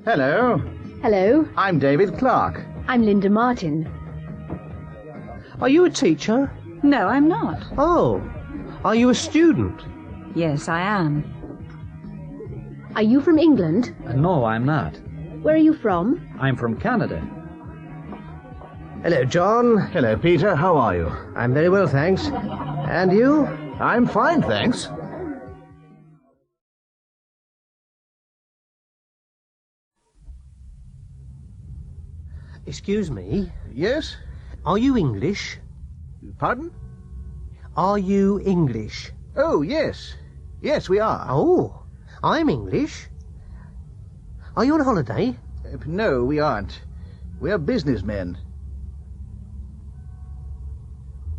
Hello. Hello, I'm David Clark. I'm Linda Martin. Are you a teacher? No, I'm not. Oh. Are you a student? Yes, I am. Are you from England? No, I'm not. Where are you from? I'm from Canada. Hello, John. Hello, Peter. How are you? I'm very well, thanks. And you? I'm fine, thanks. Excuse me. Yes? Are you English? Pardon? Are you English? Oh, yes. Yes, we are. Oh, I'm English. Are you on holiday? No, we aren't. We're businessmen.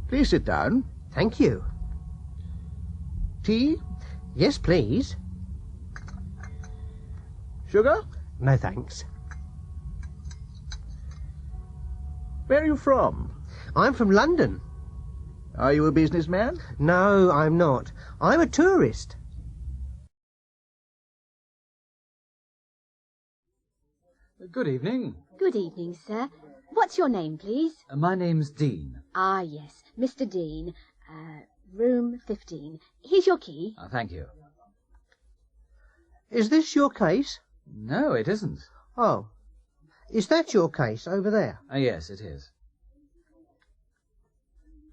Please sit down. Thank you. Tea? Yes, please. Sugar? No, thanks. Where are you from? I'm from London. Are you a businessman? No, I'm not. I'm a tourist. Good evening. Good evening, sir. What's your name, please? My name's Dean. Ah, yes, Mr. Dean. Room 15. Here's your key. Thank you. Is this your case? No, it isn't. Oh. Is that your case over there? Yes, it is.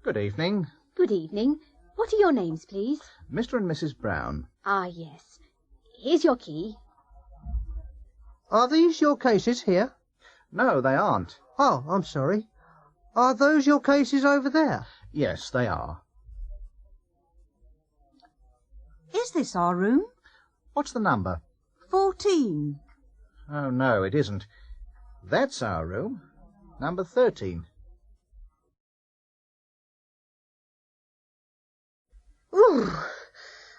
Good evening. Good evening. What are your names, please? Mr. and Mrs. Brown. Ah, yes. Here's your key. Are these your cases here? No, they aren't. Oh, I'm sorry. Are those your cases over there? Yes, they are. Is this our room? What's the number? 14. Oh, no, it isn't. That's our room. Number 13. Ooh,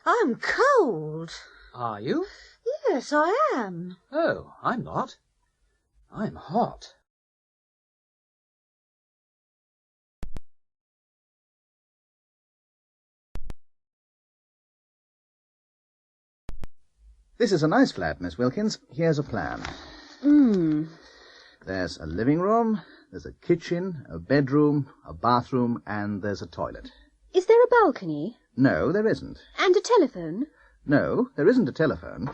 I'm cold. Are you? Yes, I am. Oh, I'm not. I'm hot. This is a nice flat, Miss Wilkins. Here's a plan. There's a living room, there's a kitchen, a bedroom, a bathroom, and there's a toilet. Is there a balcony? No, there isn't. And a telephone? No, there isn't a telephone.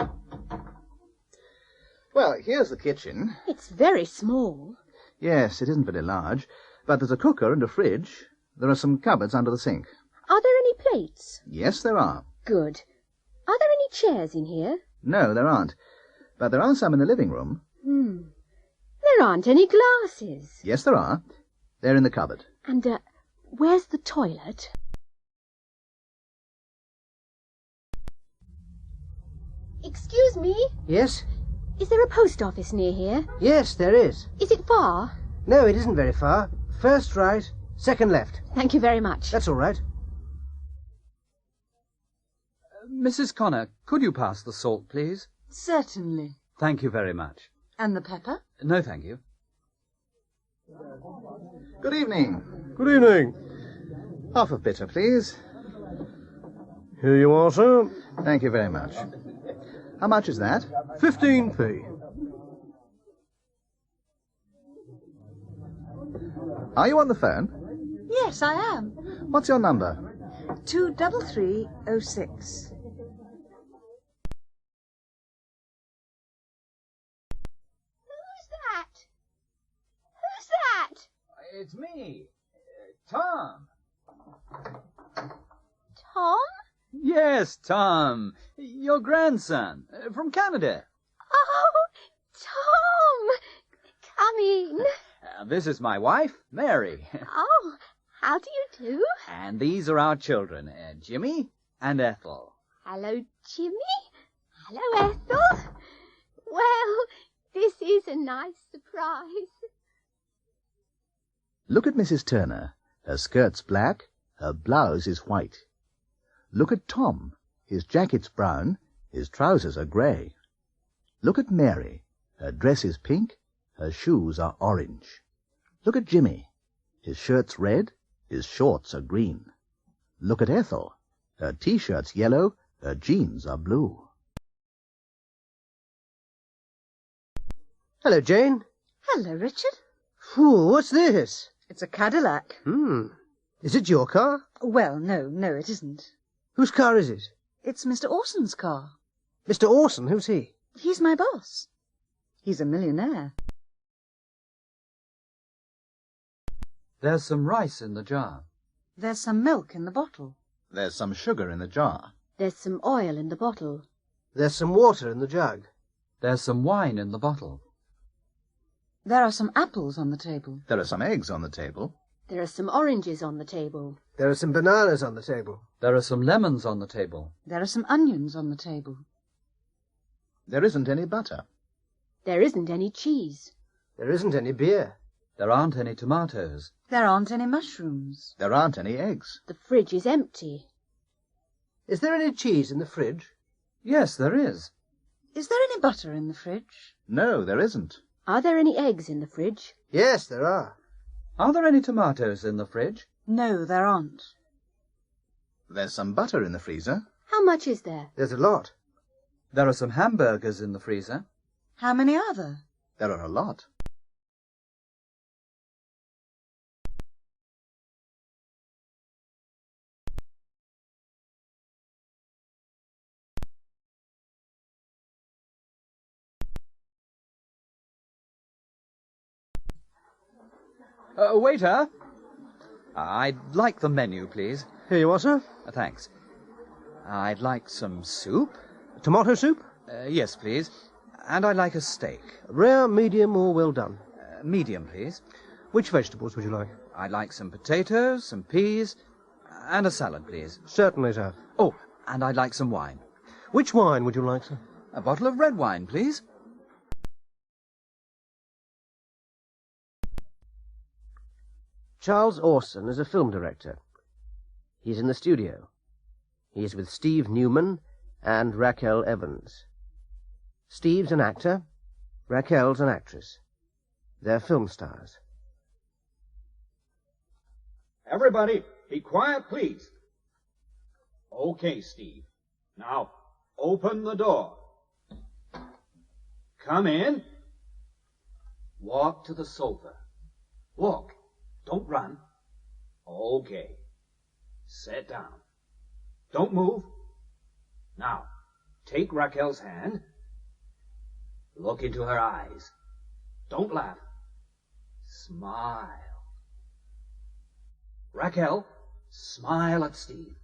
Well, here's the kitchen. It's very small. Yes, it isn't very large, but there's a cooker and a fridge. There are some cupboards under the sink. Are there any plates? Yes, there are. Good. Are there any chairs in here? No, there aren't. But there are some in the living room. There aren't any glasses. Yes, there are. They're in the cupboard. And, where's the toilet? Excuse me? Yes? Is there a post office near here? Yes, there is. Is it far? No, it isn't very far. First right, second left. Thank you very much. That's all right. Mrs. Connor, could you pass the salt, please? Certainly. Thank you very much. And the pepper? No, thank you. Good evening. Good evening. Half of bitter, please. Here you are, sir. Thank you very much. How much is that? 15p. Are you on the phone? Yes, I am. What's your number? 23306. Who's that? Who's that? It's me, Tom. Tom? Yes, Tom. Your grandson, from Canada. Oh, Tom! Come in. This is my wife, Mary. Oh, how do you do? And these are our children, Jimmy and Ethel. Hello, Jimmy. Hello, Ethel. Well, this is a nice surprise. Look at Mrs. Turner. Her skirt's black, her blouse is white. Look at Tom. His jacket's brown, his trousers are grey. Look at Mary. Her dress is pink, her shoes are orange. Look at Jimmy. His shirt's red, his shorts are green. Look at Ethel. Her T-shirt's yellow, her jeans are blue. Hello, Jane. Hello, Richard. Phew, what's this? It's a Cadillac. Is it your car? Well, no, it isn't. Whose car is it? It's Mr. Orson's car. Mr. Orson, who's he? He's my boss. He's a millionaire. There's some rice in the jar. There's some milk in the bottle. There's some sugar in the jar. There's some oil in the bottle. There's some water in the jug. There's some wine in the bottle. There are some apples on the table. There are some eggs on the table. There are some oranges on the table. There are some bananas on the table. There are some lemons on the table. There are some onions on the table. There isn't any butter. There isn't any cheese. There isn't any beer. There aren't any tomatoes. There aren't any mushrooms. There aren't any eggs. The fridge is empty. Is there any cheese in the fridge? Yes, there is. Is there any butter in the fridge? No, there isn't. Are there any eggs in the fridge? Yes, there are. Are there any tomatoes in the fridge? No, there aren't. There's some butter in the freezer. How much is there? There's a lot. There are some hamburgers in the freezer. How many are there? There are a lot. Waiter! I'd like the menu, please. Here you are, sir. Thanks. I'd like some soup. Tomato soup? Yes, please. And I'd like a steak. Rare, medium, or well done? Medium, please. Which vegetables would you like? I'd like some potatoes, some peas, and a salad, please. Certainly, sir. Oh, and I'd like some wine. Which wine would you like, sir? A bottle of red wine, please. Charles Orson is a film director. He's in the studio. He's with Steve Newman and Raquel Evans. Steve's an actor. Raquel's an actress. They're film stars. Everybody, be quiet, please. Okay, Steve. Now, open the door. Come in. Walk to the sofa. Walk. Don't run. Okay. Sit down. Don't move. Now, take Raquel's hand. Look into her eyes. Don't laugh. Smile. Raquel, smile at Steve.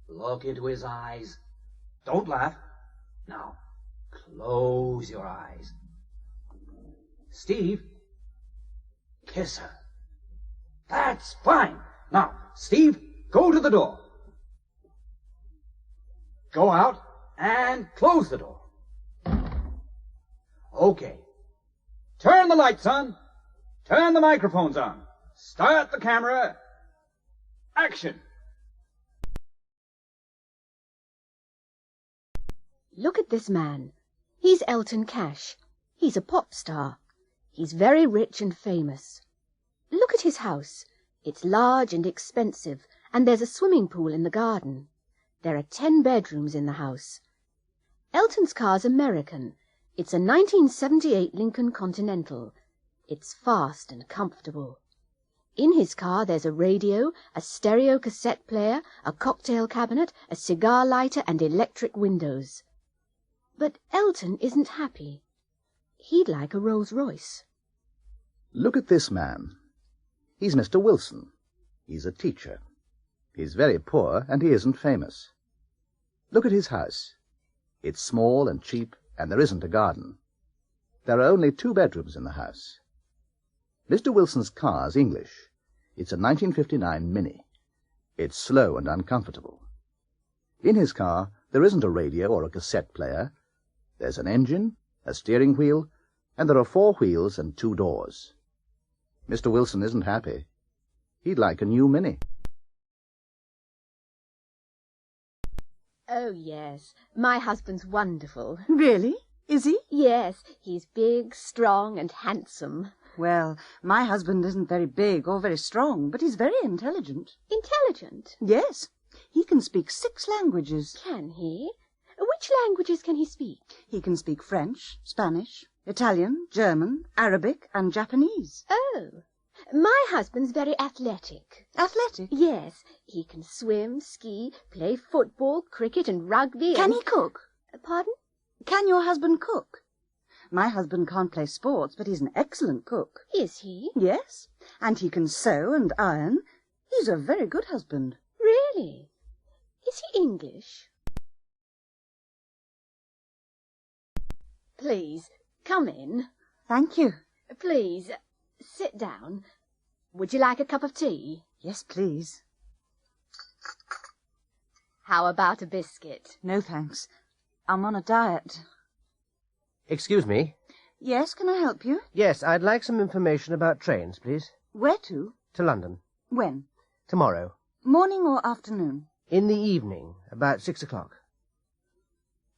Look into his eyes. Don't laugh. Now, close your eyes. Steve, kiss her. That's fine. Now, Steve, go to the door. Go out and close the door. Okay. Turn the lights on. Turn the microphones on. Start the camera. Action. Look at this man. He's Elton Cash. He's a pop star. He's very rich and famous. Look at his house. It's large and expensive, and there's a swimming pool in the garden. There are 10 bedrooms in the house. Elton's car's American. It's a 1978 Lincoln Continental. It's fast and comfortable. In his car there's a radio, a stereo cassette player, a cocktail cabinet, a cigar lighter, and electric windows. But Elton isn't happy. He'd like a Rolls-Royce. Look at this man. He's Mr. Wilson. He's a teacher. He's very poor, and he isn't famous. Look at his house. It's small and cheap, and there isn't a garden. There are only 2 bedrooms in the house. Mr. Wilson's car's English. It's a 1959 Mini. It's slow and uncomfortable. In his car, there isn't a radio or a cassette player. There's an engine, a steering wheel, and there are 4 wheels and 2 doors. Mr. Wilson isn't happy. He'd like a new Mini. Oh, yes. My husband's wonderful. Really? Is he? Yes, he's big, strong, and handsome. Well, my husband isn't very big or very strong, but he's very intelligent. Intelligent? Yes. He can speak 6 languages. Can he? Which languages can he speak? He can speak French, Spanish, Italian, German, Arabic, and Japanese. Oh, my husband's very athletic. Athletic? Yes, he can swim, ski, play football, cricket, and rugby. Can and... he cook? Pardon? Can your husband cook? My husband can't play sports, but he's an excellent cook. Is he? Yes, and he can sew and iron. He's a very good husband. Really? Is he English? Please, come in. Thank you. Please, sit down. Would you like a cup of tea? Yes, please. How about a biscuit? No, thanks. I'm on a diet. Excuse me. Yes, can I help you? Yes, I'd like some information about trains, please. Where to? To London. When? Tomorrow. Morning or afternoon? In the evening, about 6 o'clock.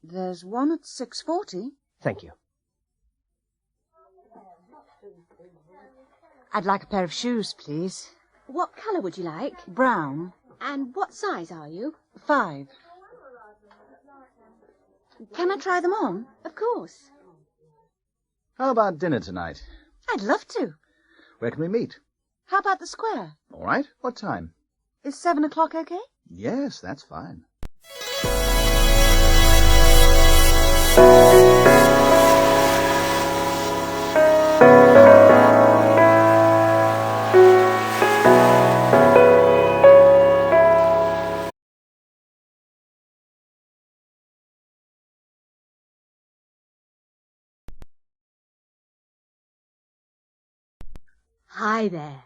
There's one at 6:40. Thank you. I'd like a pair of shoes, please. What colour would you like? Brown. And what size are you? 5. Can I try them on? Of course. How about dinner tonight? I'd love to. Where can we meet? How about the square? All right. What time? Is 7 o'clock okay? Yes, that's fine. Hi there.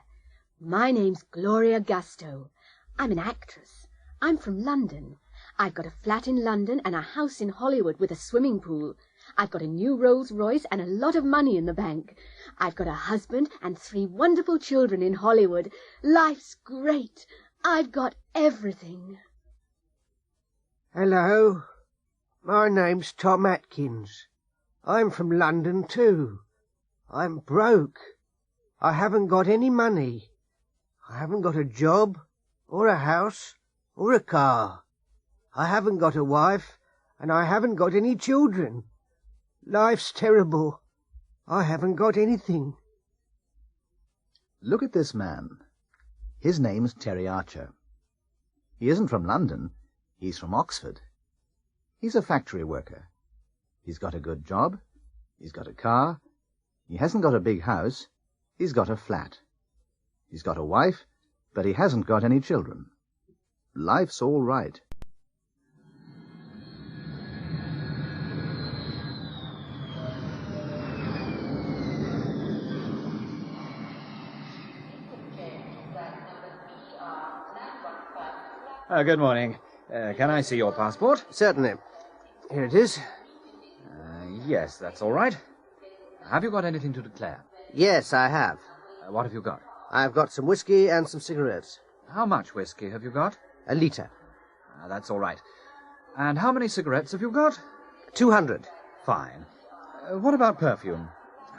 My name's Gloria Gusto. I'm an actress. I'm from London. I've got a flat in London and a house in Hollywood with a swimming pool. I've got a new Rolls Royce and a lot of money in the bank. I've got a husband and 3 wonderful children in Hollywood. Life's great. I've got everything. Hello. My name's Tom Atkins. I'm from London too. I'm broke. I haven't got any money. I haven't got a job, or a house, or a car. I haven't got a wife, and I haven't got any children. Life's terrible. I haven't got anything. Look at this man. His name's Terry Archer. He isn't from London. He's from Oxford. He's a factory worker. He's got a good job. He's got a car. He hasn't got a big house. He's got a flat. He's got a wife, but he hasn't got any children. Life's all right. Good morning. Can I see your passport? Certainly. Here it is. Yes, that's all right. Have you got anything to declare? Yes, I have. What have you got? I've got some whiskey and some cigarettes. How much whiskey have you got? 1 litre. That's all right. And how many cigarettes have you got? 200. Fine. What about perfume?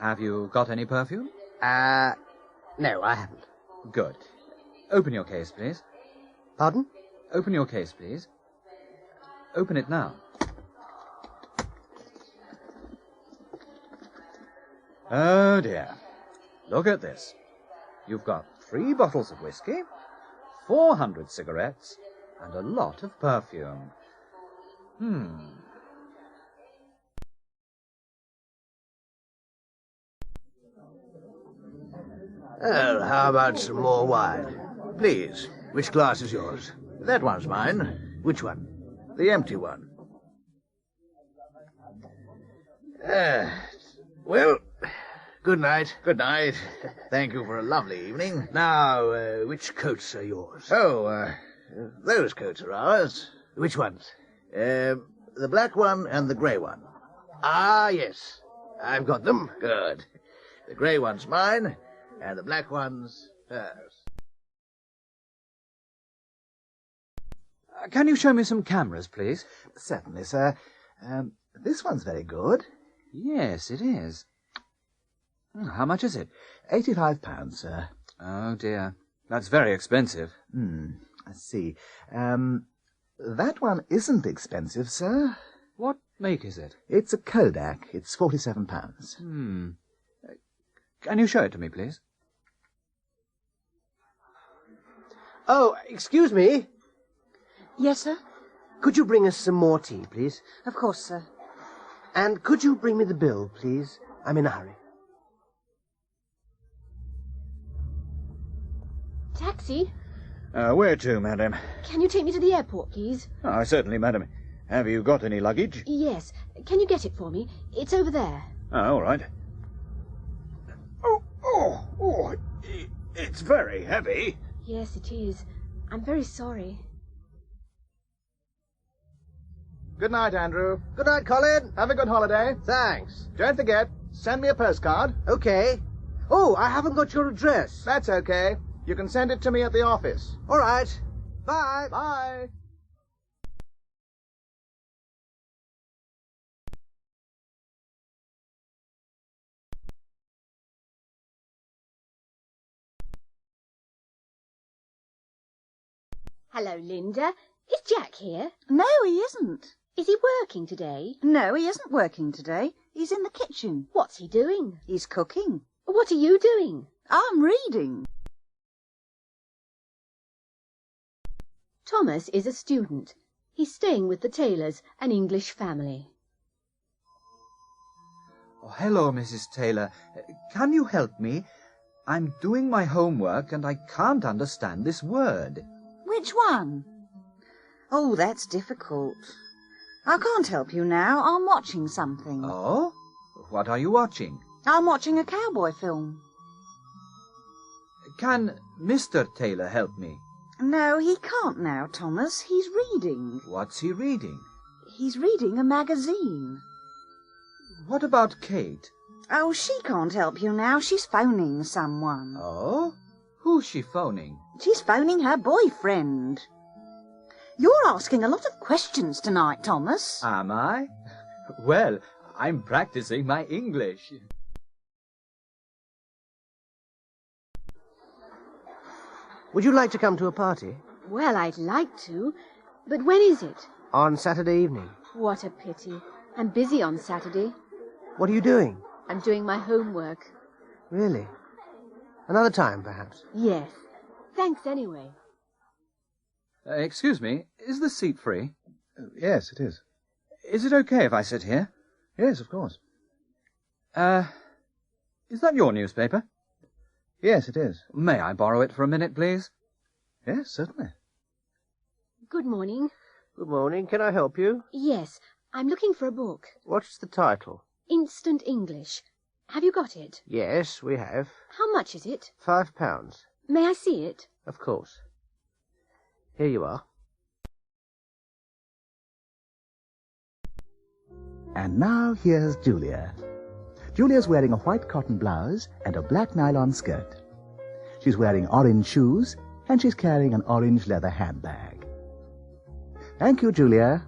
Have you got any perfume? No, I haven't. Good. Open your case, please. Pardon? Open your case, please. Open it now. Oh, dear. Look at this. You've got 3 bottles of whiskey, 400 cigarettes, and a lot of perfume. Well, how about some more wine? Please, which glass is yours? That one's mine. Which one? The empty one. Well, good night. Good night. Thank you for a lovely evening. Now, which coats are yours? Oh, those coats are ours. Which ones? The black one and the grey one. Ah, yes. I've got them. Good. The grey one's mine, and the black one's hers. Can you show me some cameras, please? Certainly, sir. This one's very good. Yes, it is. How much is it? £85, sir. Oh, dear. That's very expensive. I see. That one isn't expensive, sir. What make is it? It's a Kodak. It's £47. Can you show it to me, please? Oh, excuse me. Yes, sir? Could you bring us some more tea, please? Of course, sir. And could you bring me the bill, please? I'm in a hurry. Taxi? Where to, madam? Can you take me to the airport, please? Certainly, madam. Have you got any luggage? Yes. Can you get it for me? It's over there. All right. It's very heavy. Yes, it is. I'm very sorry. Good night, Andrew. Good night, Colin. Have a good holiday. Thanks. Don't forget, send me a postcard. Okay. Oh, I haven't got your address. That's okay. You can send it to me at the office. All right. Bye. Bye. Hello, Linda. Is Jack here? No, he isn't. Is he working today? No, he isn't working today. He's in the kitchen. What's he doing? He's cooking. What are you doing? I'm reading. Thomas is a student. He's staying with the Taylors, an English family. Oh, hello, Mrs. Taylor. Can you help me? I'm doing my homework and I can't understand this word. Which one? Oh, that's difficult. I can't help you now. I'm watching something. Oh? What are you watching? I'm watching a cowboy film. Can Mr. Taylor help me? No, he can't now, Thomas. He's reading. What's he reading? He's reading a magazine. What about Kate? Oh, she can't help you now. She's phoning someone. Oh? Who's she phoning? She's phoning her boyfriend. You're asking a lot of questions tonight, Thomas. Am I? Well, I'm practicing my English. Would you like to come to a party? Well, I'd like to, but when is it? On Saturday evening. What a pity. I'm busy on Saturday. What are you doing? I'm doing my homework. Really? Another time, perhaps? Yes. Thanks anyway. Excuse me, is the seat free? Yes, it is. Is it okay if I sit here? Yes, of course. Is that your newspaper? Yes, it is. May I borrow it for a minute, please? Yes, certainly. Good morning. Good morning. Can I help you? Yes, I'm looking for a book. What's the title? Instant English. Have you got it? Yes, we have. How much is it? £5. May I see it? Of course. Here you are. And now here's Julia. Julia's wearing a white cotton blouse and a black nylon skirt. She's wearing orange shoes and she's carrying an orange leather handbag. Thank you, Julia.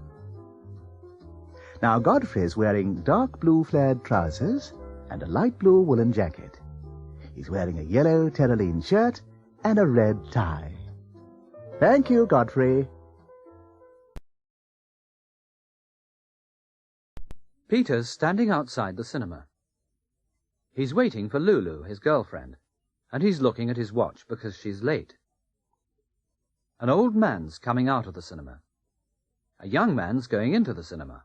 Now Godfrey's wearing dark blue flared trousers and a light blue woolen jacket. He's wearing a yellow terraline shirt and a red tie. Thank you, Godfrey. Peter's standing outside the cinema. He's waiting for Lulu, his girlfriend, and he's looking at his watch because she's late. An old man's coming out of the cinema. A young man's going into the cinema.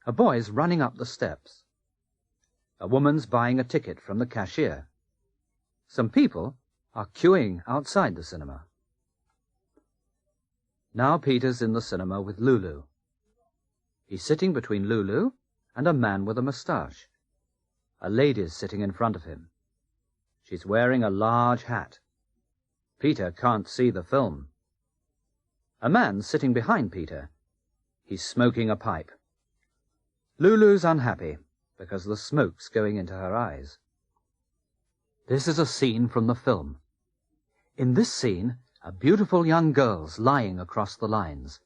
A boy's running up the steps. A woman's buying a ticket from the cashier. Some people are queuing outside the cinema. Now Peter's in the cinema with Lulu. He's sitting between Lulu and a man with a moustache. A lady's sitting in front of him. She's wearing a large hat. Peter can't see the film. A man's sitting behind Peter. He's smoking a pipe. Lulu's unhappy because the smoke's going into her eyes. This is a scene from the film. In this scene, a beautiful young girl's lying across the lines.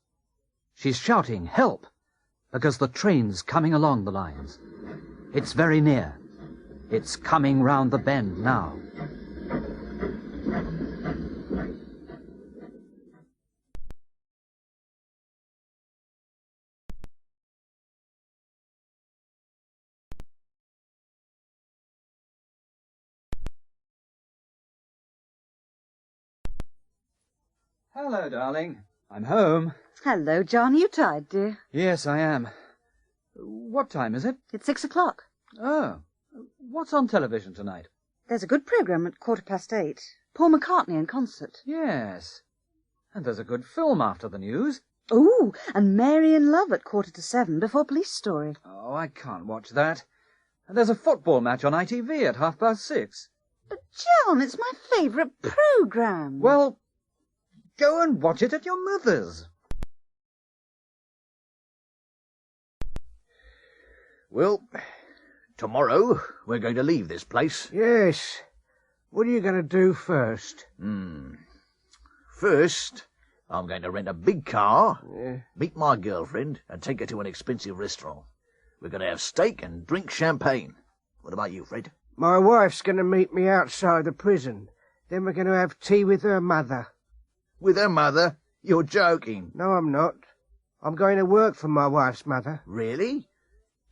She's shouting, "Help!" because the train's coming along the lines. It's very near. It's coming round the bend now. Hello, darling. I'm home. Hello, John. You tired, dear? Yes, I am. What time is it? It's 6 o'clock. Oh. What's on television tonight? There's a good programme at 8:15. Paul McCartney in concert. Yes. And there's a good film after the news. Ooh, and Mary in Love at 6:45 before Police Story. Oh, I can't watch that. And there's a football match on ITV at 6:30. But, John, it's my favourite programme. Well, go and watch it at your mother's. Well, tomorrow we're going to leave this place. Yes. What are you going to do first? First, I'm going to rent a big car, Yeah. meet my girlfriend, and take her to an expensive restaurant. We're going to have steak and drink champagne. What about you, Fred? My wife's going to meet me outside the prison. Then we're going to have tea with her mother. With her mother? You're joking. No, I'm not. I'm going to work for my wife's mother. Really?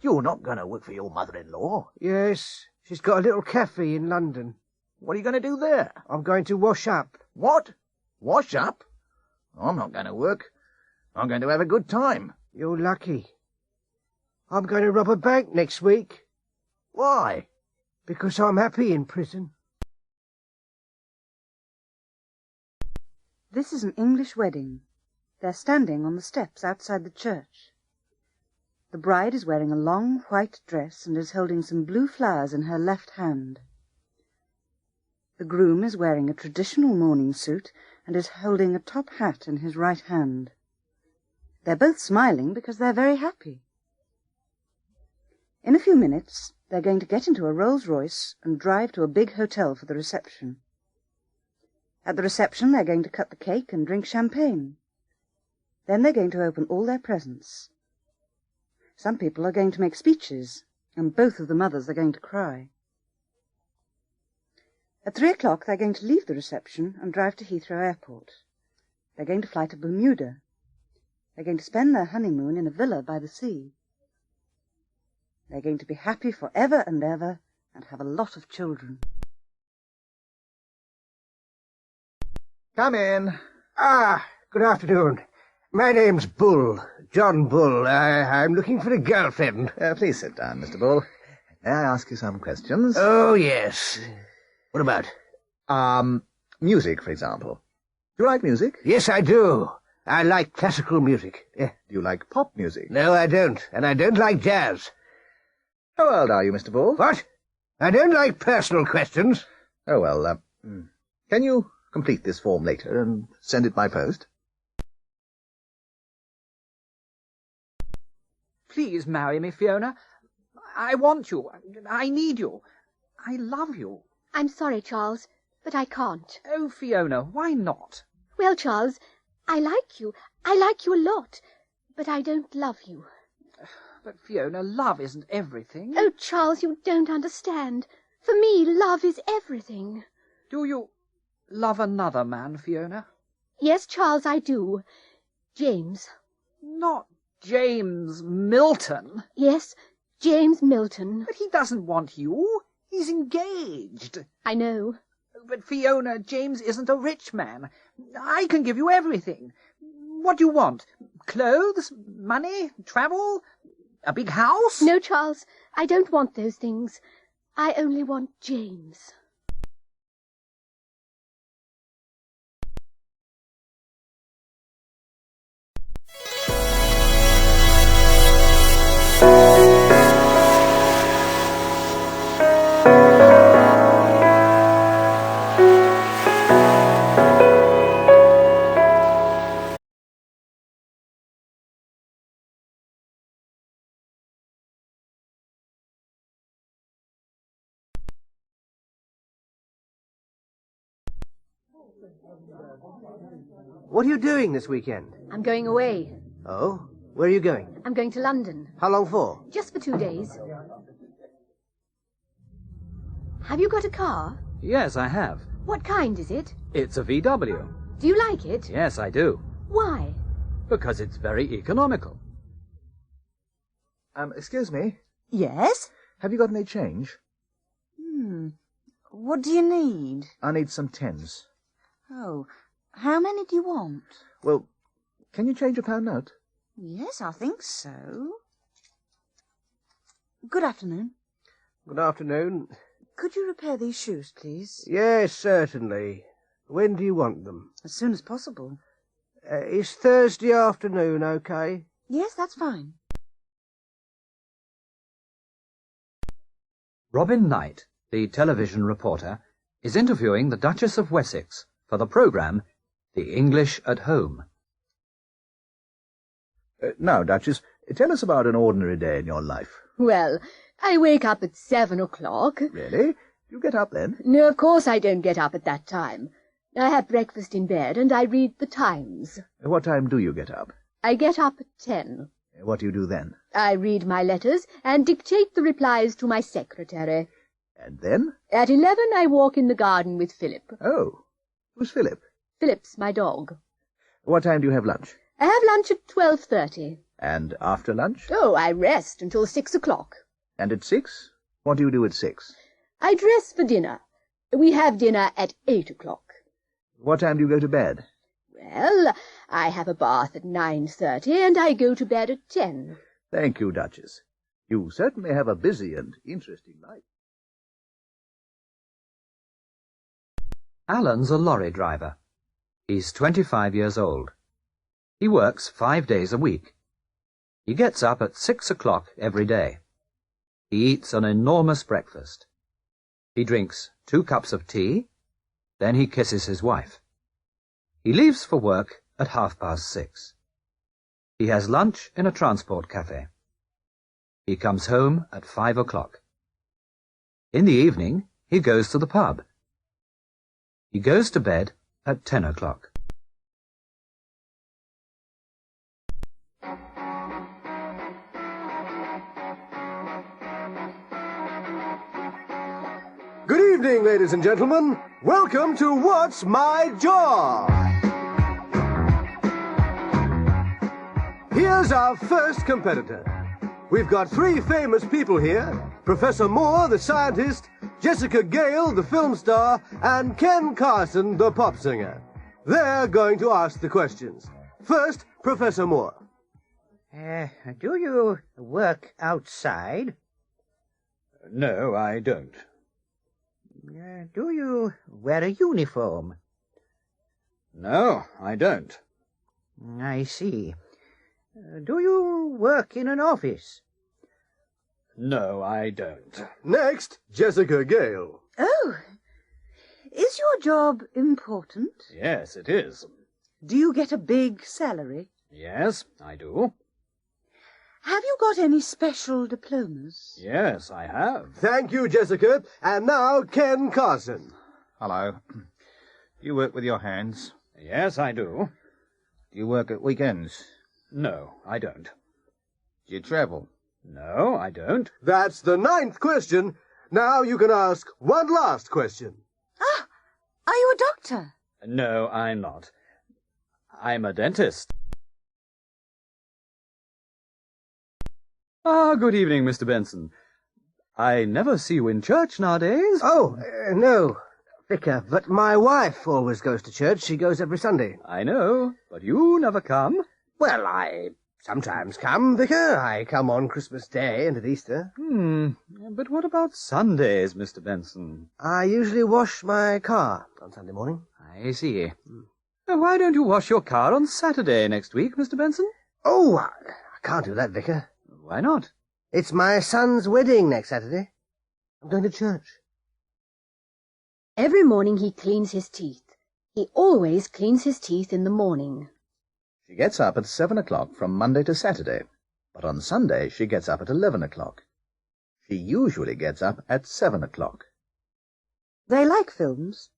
You're not going to work for your mother-in-law? Yes, she's got a little cafe in London. What are you going to do there? I'm going to wash up. What? Wash up? I'm not going to work. I'm going to have a good time. You're lucky. I'm going to rob a bank next week. Why? Because I'm happy in prison. This is an English wedding. They're standing on the steps outside the church. The bride is wearing a long white dress and is holding some blue flowers in her left hand. The groom is wearing a traditional mourning suit and is holding a top hat in his right hand. They're both smiling because they're very happy. In a few minutes, they're going to get into a Rolls-Royce and drive to a big hotel for the reception. At the reception, they're going to cut the cake and drink champagne. Then they're going to open all their presents. Some people are going to make speeches, and both of the mothers are going to cry. At 3 o'clock, they're going to leave the reception and drive to Heathrow Airport. They're going to fly to Bermuda. They're going to spend their honeymoon in a villa by the sea. They're going to be happy for ever and ever and have a lot of children. Come in. Ah, good afternoon. My name's Bull, John Bull. I'm looking for a girlfriend. Please sit down, Mr. Bull. May I ask you some questions? Oh, yes. What about? Music, for example. Do you like music? Yes, I do. I like classical music. Do you like pop music? No, I don't. And I don't like jazz. How old are you, Mr. Bull? What? I don't like personal questions. Oh, well, can you complete this form later and send it by post? Please marry me, Fiona. I want you. I need you. I love you. I'm sorry, Charles, but I can't. Oh, Fiona, why not? Well, Charles, I like you. I like you a lot, but I don't love you. But, Fiona, love isn't everything. Oh, Charles, you don't understand. For me, love is everything. Do you love another man, Fiona? Yes, Charles, I do. James. Not James Milton. Yes, James Milton. But he doesn't want you. He's engaged. I know. But, Fiona, James isn't a rich man. I can give you everything. What do you want? Clothes? Money? Travel? A big house? No, Charles, I don't want those things. I only want James. What are you doing this weekend? I'm going away. Oh? Where are you going? I'm going to London. How long for? Just for 2 days. Have you got a car? Yes, I have. What kind is it? It's a VW. Do you like it? Yes, I do. Why? Because it's very economical. Excuse me. Yes? Have you got any change? What do you need? I need some tens. Oh, How many do you want? Well, can you change a pound note? Yes, I think so. Good afternoon. Good afternoon. Could you repair these shoes, please? Yes, certainly. When do you want them? As soon as possible. Is Thursday afternoon okay? Yes, that's fine. Robin Knight, the television reporter, is interviewing the Duchess of Wessex for the programme The English at Home. Now, Duchess, tell us about an ordinary day in your life. Well, I wake up at 7 o'clock. Really? You get up then? No, of course I don't get up at that time. I have breakfast in bed and I read the Times. What time do you get up? I get up at 10. What do you do then? I read my letters and dictate the replies to my secretary. And then? At 11 I walk in the garden with Philip. Oh, who's Philip? Philip's my dog. What time do you have lunch? I have lunch at 12:30. And after lunch? Oh, I rest until 6 o'clock. And at 6? What do you do at 6? I dress for dinner. We have dinner at 8 o'clock. What time do you go to bed? Well, I have a bath at 9:30 and I go to bed at 10. Thank you, Duchess. You certainly have a busy and interesting life. Alan's a lorry driver. He's 25 years old. He works 5 days a week. He gets up at 6 o'clock every day. He eats an enormous breakfast. He drinks 2 cups of tea, then he kisses his wife. He leaves for work at 6:30. He has lunch in a transport cafe. He comes home at 5 o'clock. In the evening, he goes to the pub. He goes to bed at 10 o'clock. Good evening, ladies and gentlemen. Welcome to What's My Job? Here's our first competitor. We've got 3 famous people here. Professor Moore, the scientist, Jessica Gale, the film star, and Ken Carson, the pop singer. They're going to ask the questions. First, Professor Moore. Do you work outside? No, I don't. Do you wear a uniform? No, I don't. I see. Do you work in an office? No, I don't. Next, Jessica Gale. Oh, is your job important? Yes, it is. Do you get a big salary? Yes, I do. Have you got any special diplomas? Yes, I have. Thank you, Jessica. And now, Ken Carson. Hello. Do you work with your hands? Yes, I do. Do you work at weekends? No, I don't. Do you travel? No, I don't. That's the 9th question. Now you can ask one last question. Ah, are you a doctor? No, I'm not. I'm a dentist. Ah, good evening, Mr. Benson. I never see you in church nowadays. Oh, no, Vicar, but my wife always goes to church. She goes every Sunday. I know, but you never come. Well, I sometimes come, Vicar. I come on Christmas Day and at Easter. But what about Sundays, Mr. Benson? I usually wash my car on Sunday morning. I see. Why don't you wash your car on Saturday next week, Mr. Benson? Oh, I can't do that, Vicar. Why not? It's my son's wedding next Saturday. I'm going to church. Every morning he cleans his teeth. He always cleans his teeth in the morning. She gets up at 7 o'clock from Monday to Saturday, but on Sunday she gets up at 11 o'clock. She usually gets up at 7 o'clock. They like films.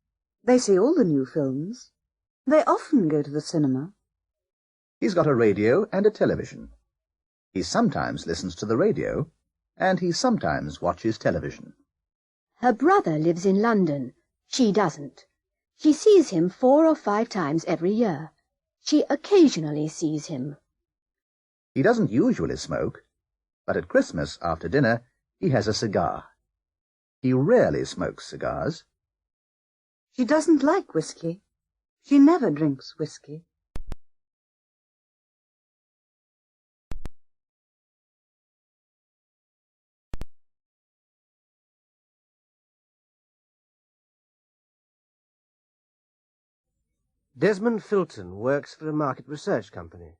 They see all the new films. They often go to the cinema. He's got a radio and a television. He sometimes listens to the radio, and he sometimes watches television. Her brother lives in London. She doesn't. She sees him 4 or 5 times every year. She occasionally sees him. He doesn't usually smoke, but at Christmas, after dinner, he has a cigar. He rarely smokes cigars. She doesn't like whiskey. She never drinks whiskey. Desmond Filton works for a market research company.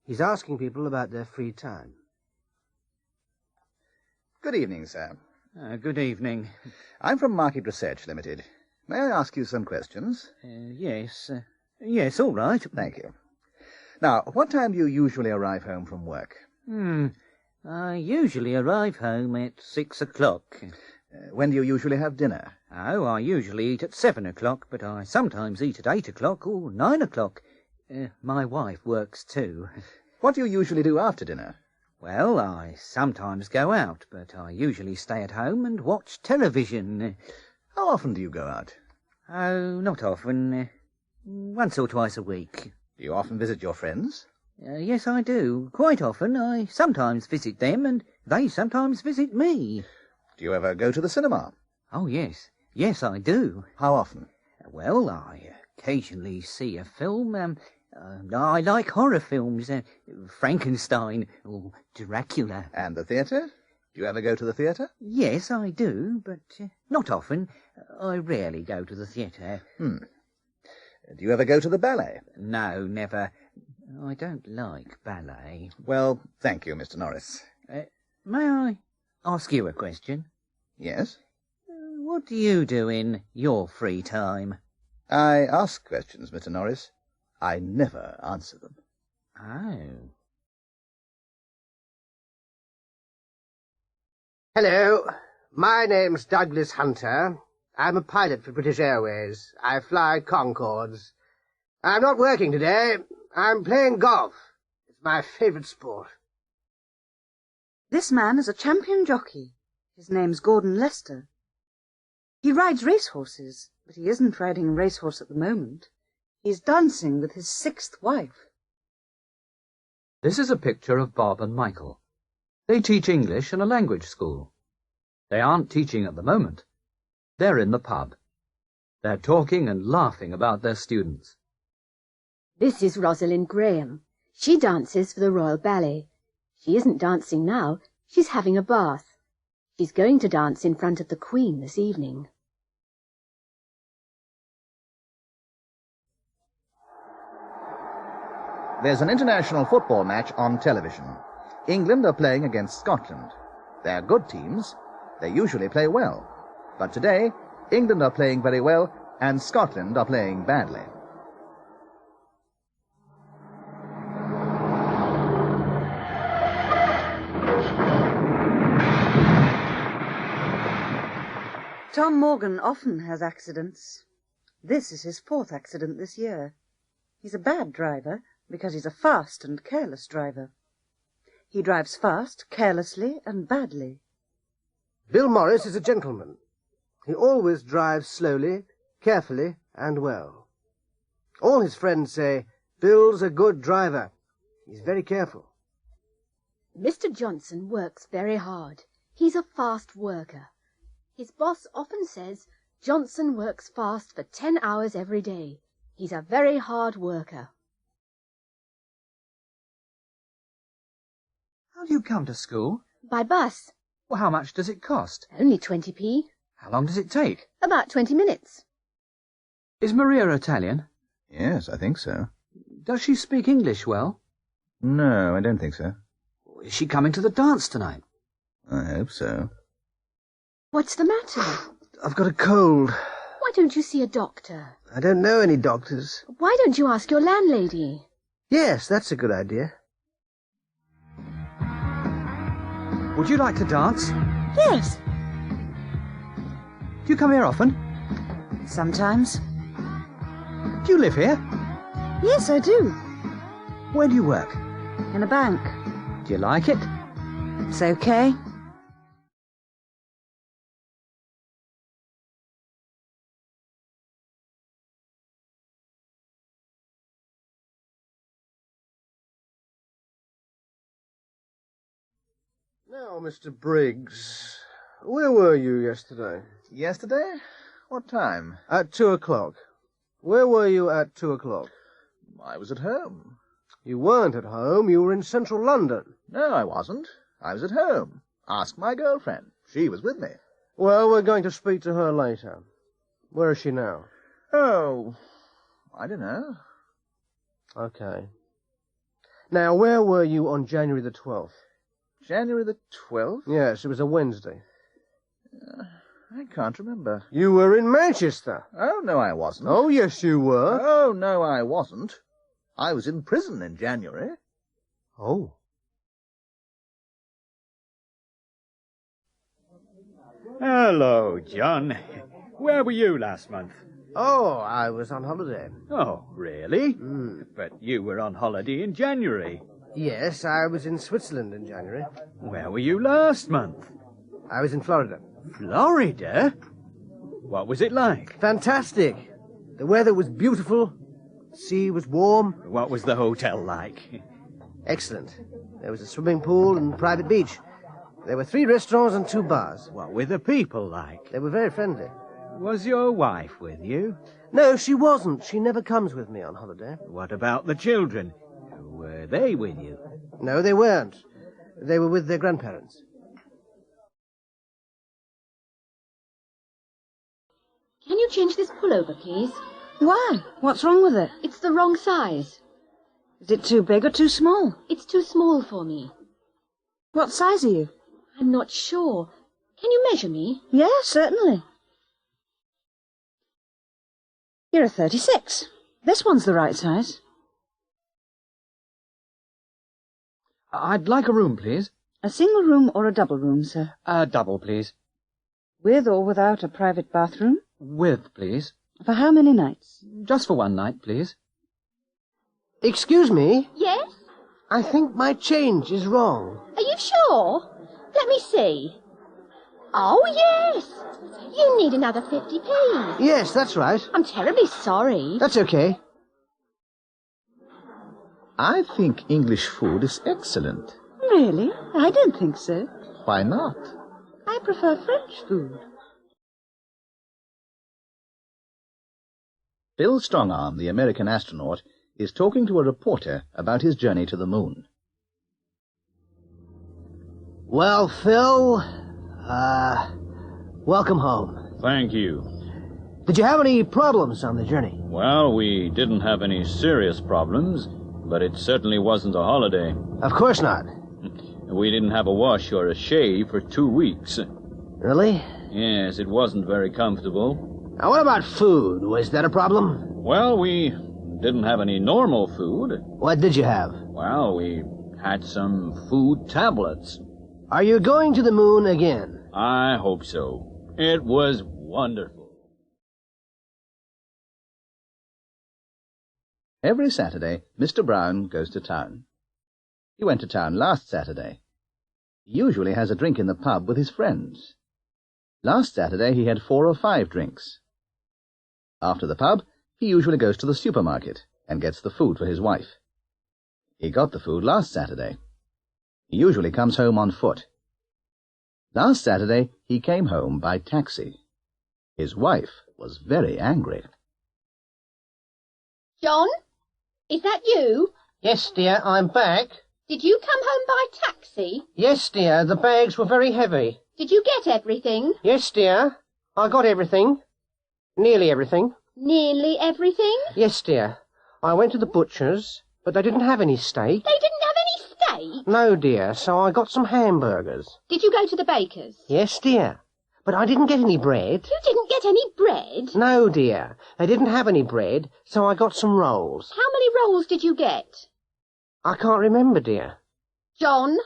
He's asking people about their free time. Good evening, sir. Good evening. I'm from Market Research Limited. May I ask you some questions? Yes. Yes, all right. Thank you. Now, what time do you usually arrive home from work? I usually arrive home at 6 o'clock. When do you usually have dinner? Oh, I usually eat at 7 o'clock, but I sometimes eat at 8 o'clock or 9 o'clock. My wife works too. What do you usually do after dinner? Well, I sometimes go out, but I usually stay at home and watch television. How often do you go out? Oh, not often. Once or twice a week. Do you often visit your friends? Yes, I do. Quite often. I sometimes visit them, and they sometimes visit me. Do you ever go to the cinema? Oh, yes. Yes, I do. How often? Well, I occasionally see a film. I like horror films. Frankenstein or Dracula. And the theatre? Do you ever go to the theatre? Yes, I do, but not often. I rarely go to the theatre. Do you ever go to the ballet? No, never. I don't like ballet. Well, thank you, Mr. Norris. May I ask you a question? Yes? What do you do in your free time? I ask questions, Mr. Norris. I never answer them. Oh. Hello, my name's Douglas Hunter. I'm a pilot for British Airways. I fly Concords. I'm not working today. I'm playing golf. It's my favourite sport. This man is a champion jockey. His name's Gordon Lester. He rides racehorses, but he isn't riding a racehorse at the moment. He's dancing with his 6th wife. This is a picture of Bob and Michael. They teach English in a language school. They aren't teaching at the moment. They're in the pub. They're talking and laughing about their students. This is Rosalind Graham. She dances for the Royal Ballet. She isn't dancing now. She's having a bath. She's going to dance in front of the Queen this evening. There's an international football match on television. England are playing against Scotland. They're good teams. They usually play well. But today, England are playing very well and Scotland are playing badly. Tom Morgan often has accidents. This is his 4th accident this year. He's a bad driver because he's a fast and careless driver. He drives fast, carelessly, and badly. Bill Morris is a gentleman. He always drives slowly, carefully, and well. All his friends say, Bill's a good driver. He's very careful. Mr. Johnson works very hard. He's a fast worker. His boss often says Johnson works fast for 10 hours every day. He's a very hard worker. How do you come to school? By bus. Well, how much does it cost? Only 20p. How long does it take? About 20 minutes. Is Maria Italian? Yes, I think so. Does she speak English well? No, I don't think so. Is she coming to the dance tonight? I hope so. What's the matter? I've got a cold. Why don't you see a doctor? I don't know any doctors. Why don't you ask your landlady? Yes, that's a good idea. Would you like to dance? Yes, Do you come here often? sometimes. Do you live here? Yes, I do. Where do you work? In a bank. Do you like it? It's okay. Now, Mr. Briggs, where were you yesterday? Yesterday? What time? At 2 o'clock. Where were you at 2 o'clock? I was at home. You weren't at home. You were in central London. No, I wasn't. I was at home. Ask my girlfriend. She was with me. Well, we're going to speak to her later. Where is she now? Oh, I don't know. Okay. Now, where were you on January the 12th? January the 12th? Yes, it was a Wednesday. I can't remember. You were in Manchester. Oh, no, I wasn't. Oh, yes, you were. Oh, no, I wasn't. I was in prison in January. Oh. Hello, John. Where were you last month? Oh, I was on holiday. Oh, really? But you were on holiday in January. Yes, I was in Switzerland in January. Where were you last month? I was in Florida. Florida? What was it like? Fantastic. The weather was beautiful. The sea was warm. What was the hotel like? Excellent. There was a swimming pool and private beach. There were 3 restaurants and 2 bars. What were the people like? They were very friendly. Was your wife with you? No, she wasn't. She never comes with me on holiday. What about the children? Were they with you? No, they weren't. They were with their grandparents. Can you change this pullover, please? Why? What's wrong with it? It's the wrong size. Is it too big or too small? It's too small for me. What size are you? I'm not sure. Can you measure me? Yes, certainly. You're a 36. This one's the right size. I'd like a room, please. A single room or a double room, sir? A double, please. With or without a private bathroom? With, please. For how many nights? Just for one night, please. Excuse me. Yes? I think my change is wrong. Are you sure? Let me see. Oh, yes. You need another 50p. Yes, that's right. I'm terribly sorry. That's okay. I think English food is excellent. Really? I don't think so. Why not? I prefer French food. Bill Strongarm, the American astronaut, is talking to a reporter about his journey to the moon. Well, Phil, welcome home. Thank you. Did you have any problems on the journey? Well, we didn't have any serious problems, but it certainly wasn't a holiday. Of course not. We didn't have a wash or a shave for 2 weeks. Really? Yes, it wasn't very comfortable. Now, what about food? Was that a problem? Well, we didn't have any normal food. What did you have? Well, we had some food tablets. Are you going to the moon again? I hope so. It was wonderful. Every Saturday, Mr. Brown goes to town. He went to town last Saturday. He usually has a drink in the pub with his friends. Last Saturday he had 4 or 5 drinks. After the pub, he usually goes to the supermarket and gets the food for his wife. He got the food last Saturday. He usually comes home on foot. Last Saturday he came home by taxi. His wife was very angry. John? Is that you? Yes, dear, I'm back. Did you come home by taxi? Yes, dear, the bags were very heavy. Did you get everything? Yes, dear, I got everything. Nearly everything. Nearly everything? Yes, dear. I went to the butcher's, but they didn't have any steak. They didn't have any steak? No, dear, so I got some hamburgers. Did you go to the baker's? Yes, dear, but I didn't get any bread. You didn't get any bread? No, dear, they didn't have any bread, so I got some rolls. How many rolls did you get? I can't remember, dear. John?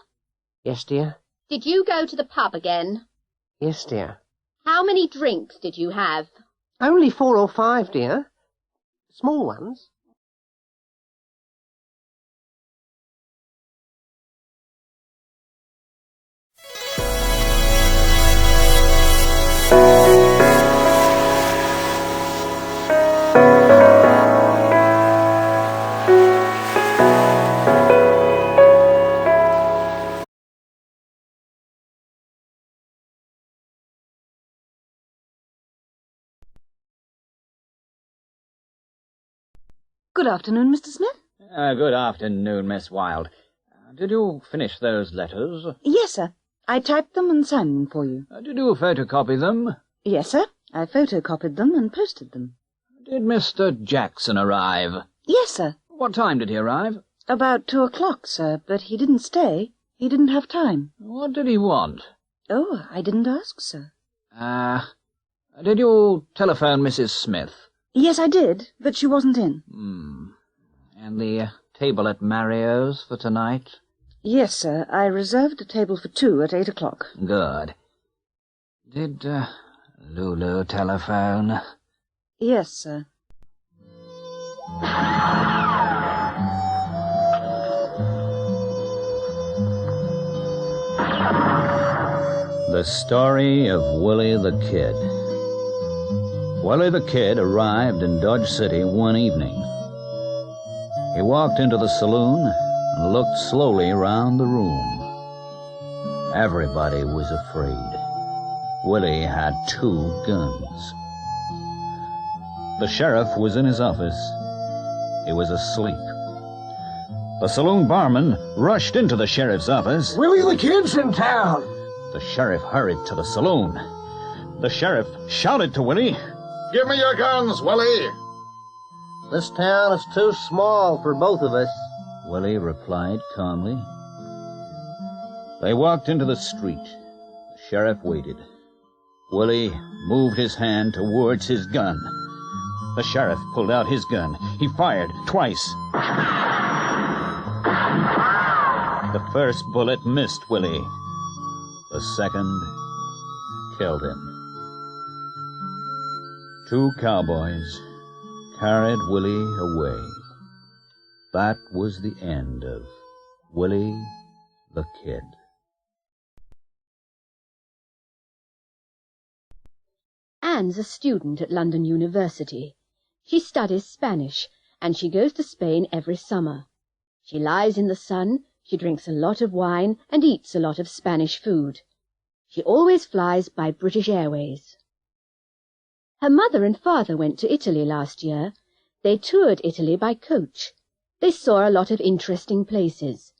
Yes, dear. Did you go to the pub again? Yes, dear. How many drinks did you have? Only 4 or 5, dear. Small ones. Good afternoon, Mr. Smith. Good afternoon, Miss Wilde. Did you finish those letters? Yes, sir. I typed them and signed them for you. Did you photocopy them? Yes, sir. I photocopied them and posted them. Did Mr. Jackson arrive? Yes, sir. What time did he arrive? About 2:00, sir, but he didn't stay. He didn't have time. What did he want? Oh, I didn't ask, sir. Did you telephone Mrs. Smith? Yes, I did, but she wasn't in. And the table at Mario's for tonight? Yes, sir. I reserved a table for 2 at 8:00. Good. Did, Lulu telephone? Yes, sir. The Story of Willie the Kid. Willie the Kid arrived in Dodge City one evening. He walked into the saloon and looked slowly around the room. Everybody was afraid. Willie had 2 guns. The sheriff was in his office. He was asleep. The saloon barman rushed into the sheriff's office. Willie the Kid's in town. The sheriff hurried to the saloon. The sheriff shouted to Willie, "Give me your guns, Willie!" "This town is too small for both of us," Willie replied calmly. They walked into the street. The sheriff waited. Willie moved his hand towards his gun. The sheriff pulled out his gun. He fired twice. The first bullet missed Willie. The second killed him. 2 cowboys carried Willie away. That was the end of Willie the Kid. Anne's a student at London University. She studies Spanish, and she goes to Spain every summer. She lies in the sun, she drinks a lot of wine, and eats a lot of Spanish food. She always flies by British Airways. Her mother and father went to Italy last year. They toured Italy by coach. They saw a lot of interesting places.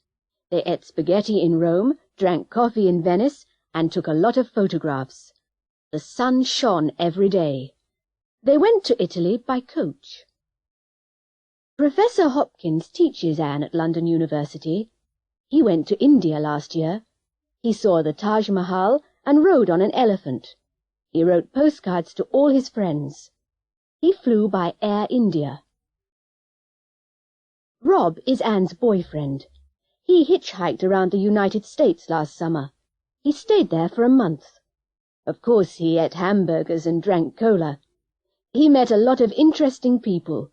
They ate spaghetti in Rome, drank coffee in Venice, and took a lot of photographs. The sun shone every day. They went to Italy by coach. Professor Hopkins teaches Anne at London University. He went to India last year. He saw the Taj Mahal and rode on an elephant. He wrote postcards to all his friends. He flew by Air India. Rob is Anne's boyfriend. He hitchhiked around the United States last summer. He stayed there for a month. Of course, he ate hamburgers and drank cola. He met a lot of interesting people.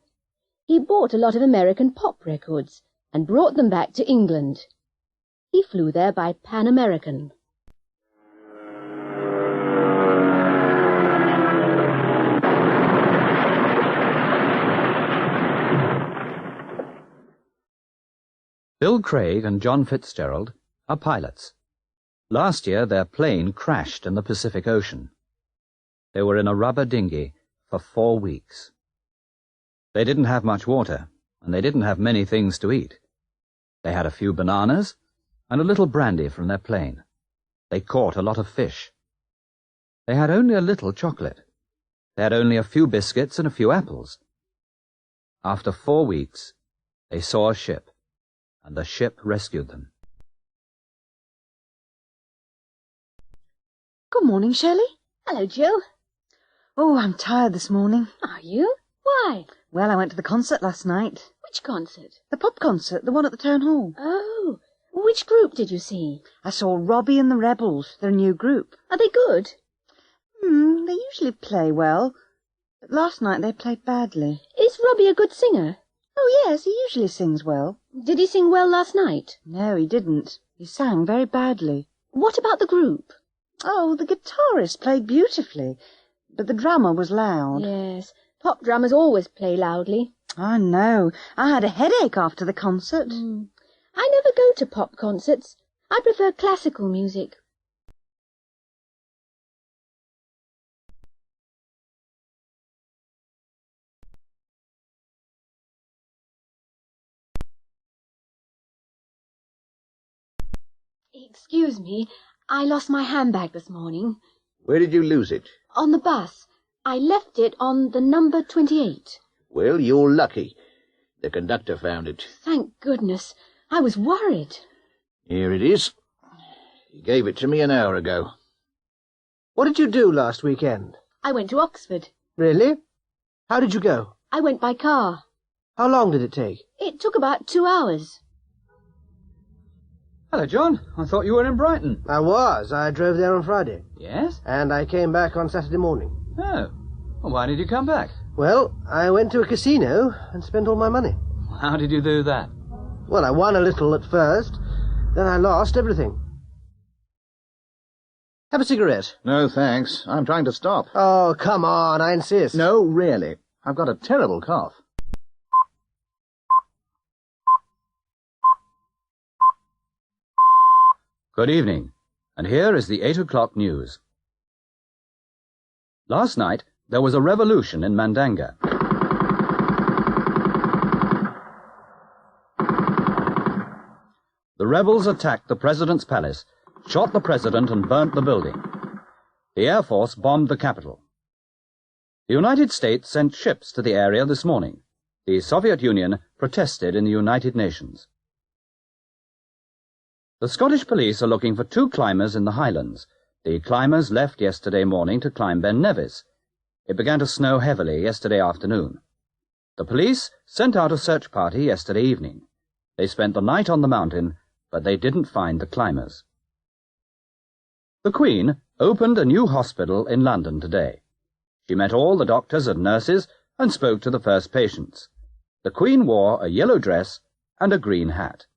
He bought a lot of American pop records and brought them back to England. He flew there by Pan American. Bill Craig and John Fitzgerald are pilots. Last year their plane crashed in the Pacific Ocean. They were in a rubber dinghy for 4 weeks. They didn't have much water, and they didn't have many things to eat. They had a few bananas and a little brandy from their plane. They caught a lot of fish. They had only a little chocolate. They had only a few biscuits and a few apples. After 4 weeks, they saw a ship, and the ship rescued them. Good morning, Shirley. Hello, Jill. Oh, I'm tired this morning. Are you? Why? Well, I went to the concert last night. Which concert? The pop concert, the one at the town hall. Oh, which group did you see? I saw Robbie and the Rebels, their new group. Are they good? They usually play well, but last night they played badly. Is Robbie a good singer? Oh, yes, he usually sings well. Did he sing well last night? No, he didn't. He sang very badly. What about the group? Oh, the guitarist played beautifully, but the drummer was loud. Yes, pop drummers always play loudly. I know. I had a headache after the concert. I never go to pop concerts. I prefer classical music. Excuse me, I lost my handbag this morning. Where did you lose it? On the bus. I left it on the number 28. Well, you're lucky. The conductor found it. Thank goodness. I was worried. Here it is. He gave it to me an hour ago. What did you do last weekend? I went to Oxford. Really? How did you go? I went by car. How long did it take? It took about 2 hours. Hello, John. I thought you were in Brighton. I was. I drove there on Friday. Yes? And I came back on Saturday morning. Oh. Well, why did you come back? Well, I went to a casino and spent all my money. How did you do that? Well, I won a little at first, then I lost everything. Have a cigarette. No, thanks. I'm trying to stop. Oh, come on, I insist. No, really. I've got a terrible cough. Good evening, and here is the 8 o'clock news. Last night, there was a revolution in Mandanga. The rebels attacked the president's palace, shot the president and burnt the building. The Air Force bombed the capital. The United States sent ships to the area this morning. The Soviet Union protested in the United Nations. The Scottish police are looking for 2 climbers in the Highlands. The climbers left yesterday morning to climb Ben Nevis. It began to snow heavily yesterday afternoon. The police sent out a search party yesterday evening. They spent the night on the mountain, but they didn't find the climbers. The Queen opened a new hospital in London today. She met all the doctors and nurses and spoke to the first patients. The Queen wore a yellow dress and a green hat.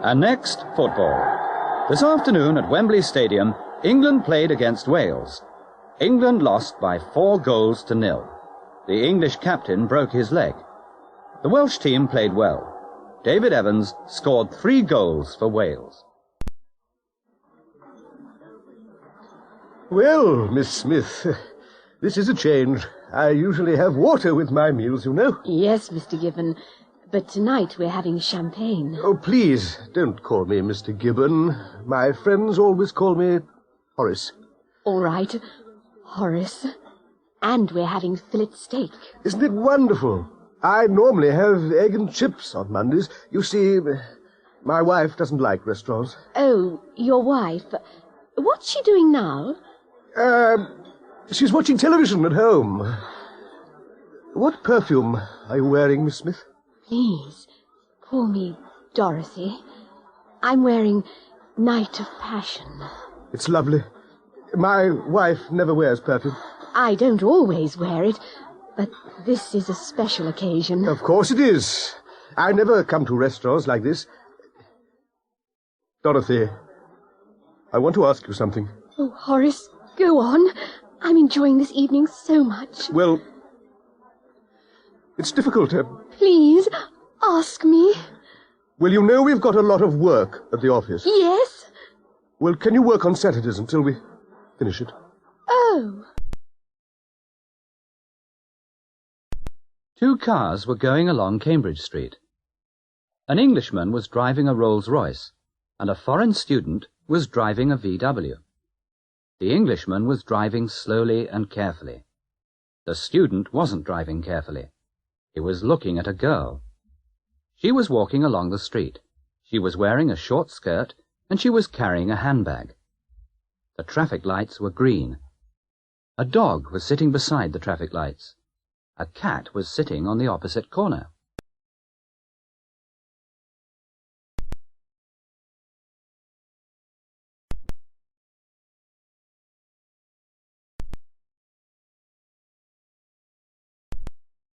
And next, football. This afternoon at Wembley Stadium, England played against Wales. England lost by 4 goals to 0. The English captain broke his leg. The Welsh team played well. David Evans scored 3 goals for Wales. Well, Miss Smith, this is a change. I usually have water with my meals, you know. Yes, Mr. Gibbon, but tonight we're having champagne. Oh, please, don't call me Mr. Gibbon. My friends always call me Horace. All right, Horace. And we're having fillet steak. Isn't it wonderful? I normally have egg and chips on Mondays. You see, my wife doesn't like restaurants. Oh, your wife. What's she doing now? She's watching television at home. What perfume are you wearing, Miss Smith? Please, call me Dorothy. I'm wearing Night of Passion. It's lovely. My wife never wears perfume. I don't always wear it, but this is a special occasion. Of course it is. I never come to restaurants like this. Dorothy, I want to ask you something. Oh, Horace, go on. I'm enjoying this evening so much. Well, it's difficult. Please, ask me. Well, you know we've got a lot of work at the office. Yes? Well, can you work on Saturdays until we finish it? Oh. 2 cars were going along Cambridge Street. An Englishman was driving a Rolls-Royce, and a foreign student was driving a VW. The Englishman was driving slowly and carefully. The student wasn't driving carefully. He was looking at a girl. She was walking along the street. She was wearing a short skirt, and she was carrying a handbag. The traffic lights were green. A dog was sitting beside the traffic lights. A cat was sitting on the opposite corner.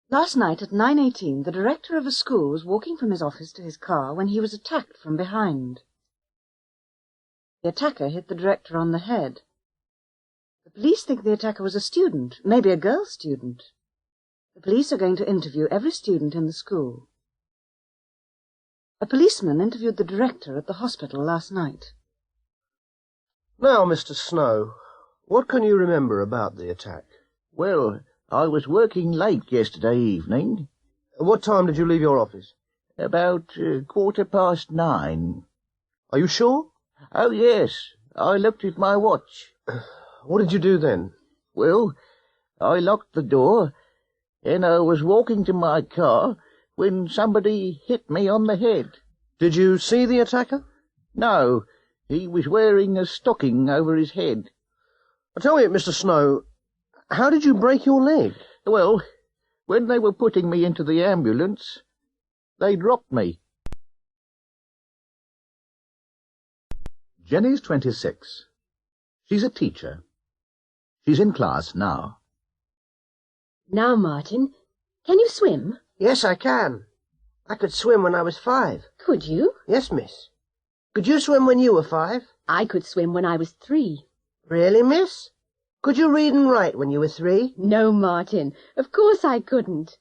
Last night at 9:18, the director of a school was walking from his office to his car when he was attacked from behind. The attacker hit the director on the head. The police think the attacker was a student, maybe a girl student. The police are going to interview every student in the school. A policeman interviewed the director at the hospital last night. Now, Mr. Snow, what can you remember about the attack? Well, I was working late yesterday evening. What time did you leave your office? About 9:15. Are you sure? Oh, yes. I looked at my watch. What did you do then? Well, I locked the door, and I was walking to my car when somebody hit me on the head. Did you see the attacker? No, he was wearing a stocking over his head. Tell me, Mr. Snow, how did you break your leg? Well, when they were putting me into the ambulance, they dropped me. Jenny's 26. She's a teacher. She's in class now. Now, Martin, can you swim? Yes, I can. I could swim when I was 5. Could you? Yes, miss. Could you swim when you were 5? I could swim when I was 3. Really, miss? Could you read and write when you were 3? No, Martin, of course I couldn't.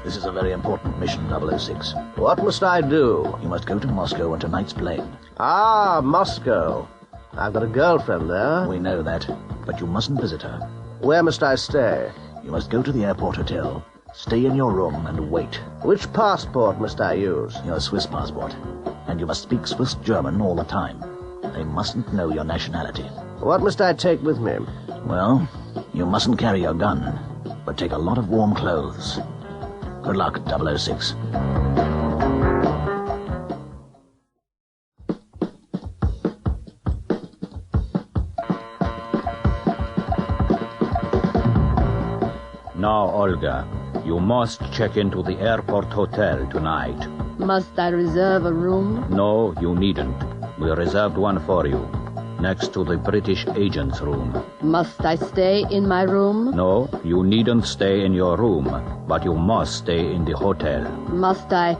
This is a very important mission, 006. What must I do? You must go to Moscow on tonight's plane. Ah, Moscow. I've got a girlfriend there. We know that, but you mustn't visit her. Where must I stay? You must go to the airport hotel, stay in your room and wait. Which passport must I use? Your Swiss passport. And you must speak Swiss German all the time. They mustn't know your nationality. What must I take with me? Well, you mustn't carry your gun, but take a lot of warm clothes. Good luck, 006. Now, Olga, you must check into the airport hotel tonight. Must I reserve a room? No, you needn't. We reserved one for you, next to the British agent's room. Must I stay in my room? No, you needn't stay in your room, but you must stay in the hotel. Must I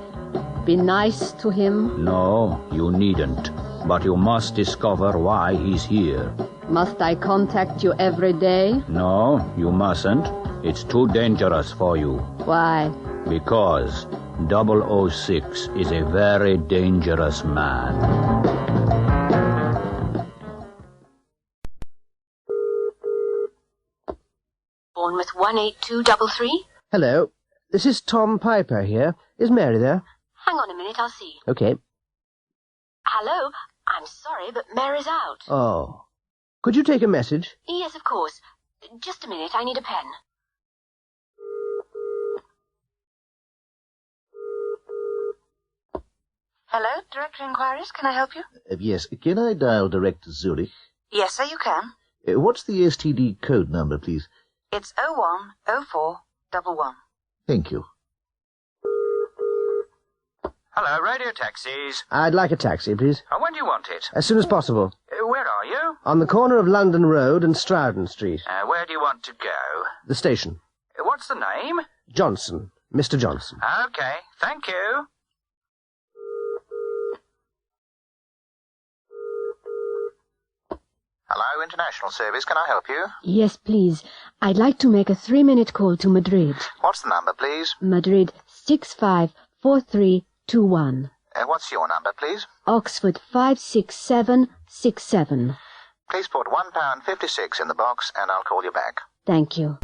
be nice to him? No, you needn't, but you must discover why he's here. Must I contact you every day? No, you mustn't. It's too dangerous for you. Why? Because 006 is a very dangerous man. Bournemouth 18233? Hello. This is Tom Piper here. Is Mary there? Hang on a minute, I'll see. Okay. Hello? I'm sorry, but Mary's out. Oh. Could you take a message? Yes, of course. Just a minute, I need a pen. Hello, Director Inquiries. Can I help you? Yes, can I dial direct to Zurich? Yes, sir, you can. What's the STD code number, please? It's 010411. Thank you. Hello, radio taxis. I'd like a taxi, please. When do you want it? As soon as possible. Where are you? On the corner of London Road and Strouden Street. Where do you want to go? The station. What's the name? Johnson. Mr. Johnson. Okay, thank you. Hello, International Service. Can I help you? Yes, please. I'd like to make a 3-minute call to Madrid. What's the number, please? Madrid 654321. What's your number, please? Oxford 56767. Please put £1.56 in the box, and I'll call you back. Thank you.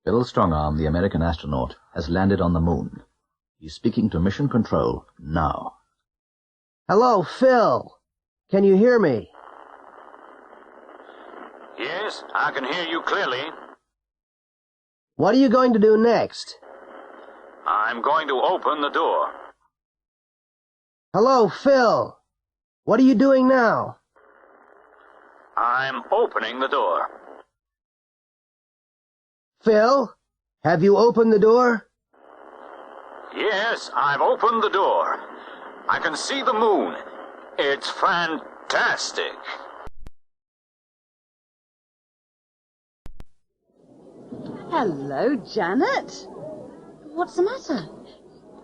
Bill Strongarm, the American astronaut, has landed on the moon. He's speaking to Mission Control now. Hello, Phil. Can you hear me? Yes, I can hear you clearly. What are you going to do next? I'm going to open the door. Hello, Phil. What are you doing now? I'm opening the door. Phil, have you opened the door? Yes, I've opened the door. I can see the moon. It's fantastic. Hello, Janet. What's the matter?